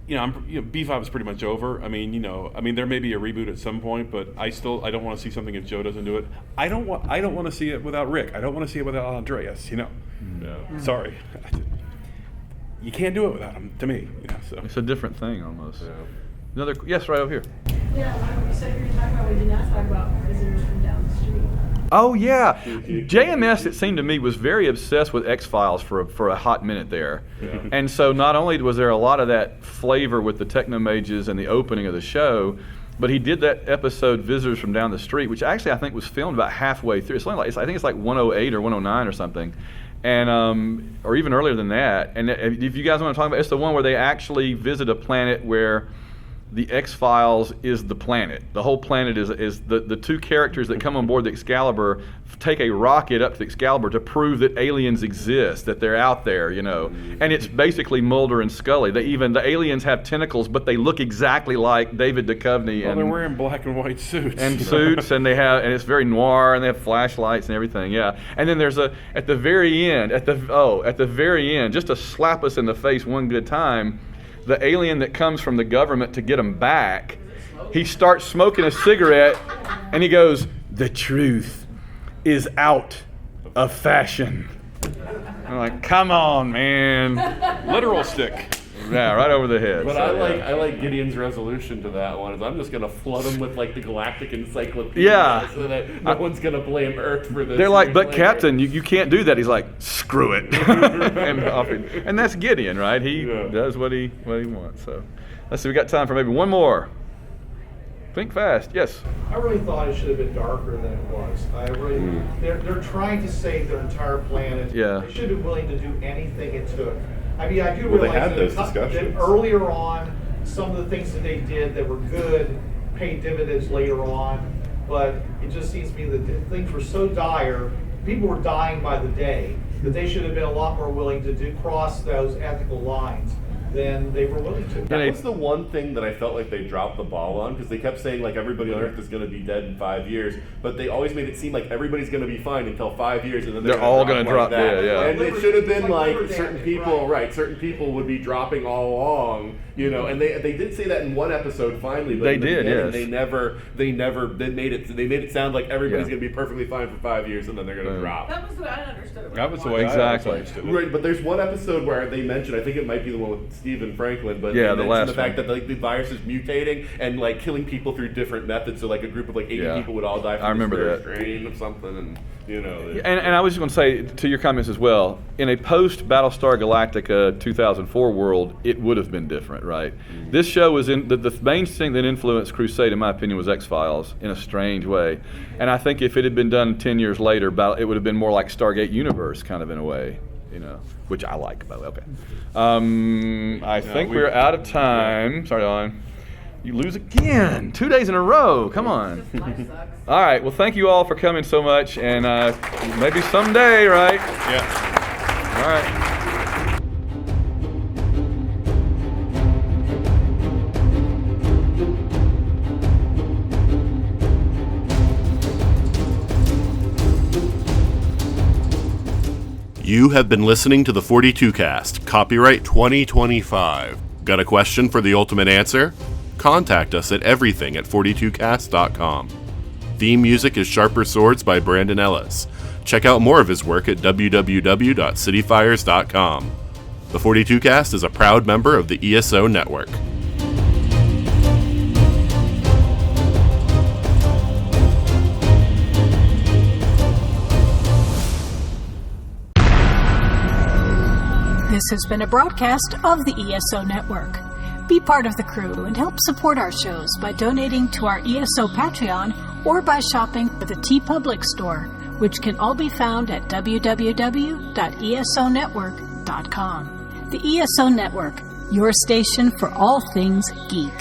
B5 is pretty much over. I mean, there may be a reboot at some point, but I don't want to see something if Joe doesn't do it. I don't want to see it without Rick. I don't want to see it without Andreas. No. Sorry. You can't do it without him, to me. So it's a different thing almost. Yeah. Yes, right over here. Yeah, you said you were talking about, we did not talk about visitors from down the street. Oh yeah, JMS, it seemed to me, was very obsessed with X-Files for a hot minute there, and so not only was there a lot of that flavor with the Technomages and the opening of the show, but he did that episode Visitors from Down the Street, which actually I think was filmed about halfway through. It's only I think it's like 108 or 109 or something, and or even earlier than that. And if you guys want to talk about, it's the one where they actually visit a planet where the X-Files is the planet. The whole planet is the two characters that come on board the Excalibur take a rocket up to the Excalibur to prove that aliens exist, that they're out there, And it's basically Mulder and Scully. The aliens have tentacles, but they look exactly like David Duchovny. Well, they're wearing black and white suits. And suits, and it's very noir, and they have flashlights and everything, yeah. And then there's at the very end, just to slap us in the face one good time, the alien that comes from the government to get him back, he starts smoking a cigarette and he goes, "The truth is out of fashion." I'm like, come on, man. Literal stick. Yeah, right over the head. But so, I like Gideon's resolution to that one. Is I'm just gonna flood them with the Galactic Encyclopedia, so that no one's gonna blame Earth for this. They're like, but Captain, you can't do that. He's like, screw it, and that's Gideon, right? He does what he wants. So let's see, we got time for maybe one more. Think fast. Yes. I really thought it should have been darker than it was. They're trying to save their entire planet. Yeah. They should have been willing to do anything it took. I mean, I do realize that earlier on, some of the things that they did that were good paid dividends later on, but it just seems to me that things were so dire, people were dying by the day, that they should have been a lot more willing to cross those ethical lines then they were willing to. That was the one thing that I felt like they dropped the ball on, because they kept saying like everybody on Earth is going to be dead in 5 years, but they always made it seem like everybody's going to be fine until 5 years, and then they're all going to drop dead. Yeah. And it should have been like certain people, right? Certain people would be dropping all along, you know. And they did say that in one episode finally, but they did. Yes. They made it sound like everybody's going to be perfectly fine for 5 years, and then they're going to drop. That was the way I understood it. That was the way Exactly. I understood it. Right, but there's one episode where they mentioned, I think it might be the one with Stephen Franklin, but Yeah, they the mentioned last the fact one. that like the virus is mutating and like killing people through different methods. So like a group of like 80 people would all die from I remember this strain of something, and you know. And I was just going to say to your comments as well, in a post Battlestar Galactica 2004 world, it would have been different, right? Mm-hmm. This show was in the main thing that influenced Crusade, in my opinion, was X-Files in a strange way. And I think if it had been done 10 years later, it would have been more like Stargate Universe, kind of in a way, you know, which I like, by the way. Okay. I think we're out of time. Sorry, Alan. You lose again. 2 days in a row. Come on. All right. Well, thank you all for coming so much, and maybe someday, right? Yeah. All right. You have been listening to the 42 Cast, copyright 2025. Got a question for the ultimate answer? Contact us at everything@42cast.com. Theme music is Sharper Swords by Brandon Ellis. Check out more of his work at www.cityfires.com. The 42 Cast is a proud member of the ESO Network. This has been a broadcast of the ESO Network. Be part of the crew and help support our shows by donating to our ESO Patreon or by shopping at the TeePublic store, which can all be found at www.esonetwork.com. The ESO Network, your station for all things geek.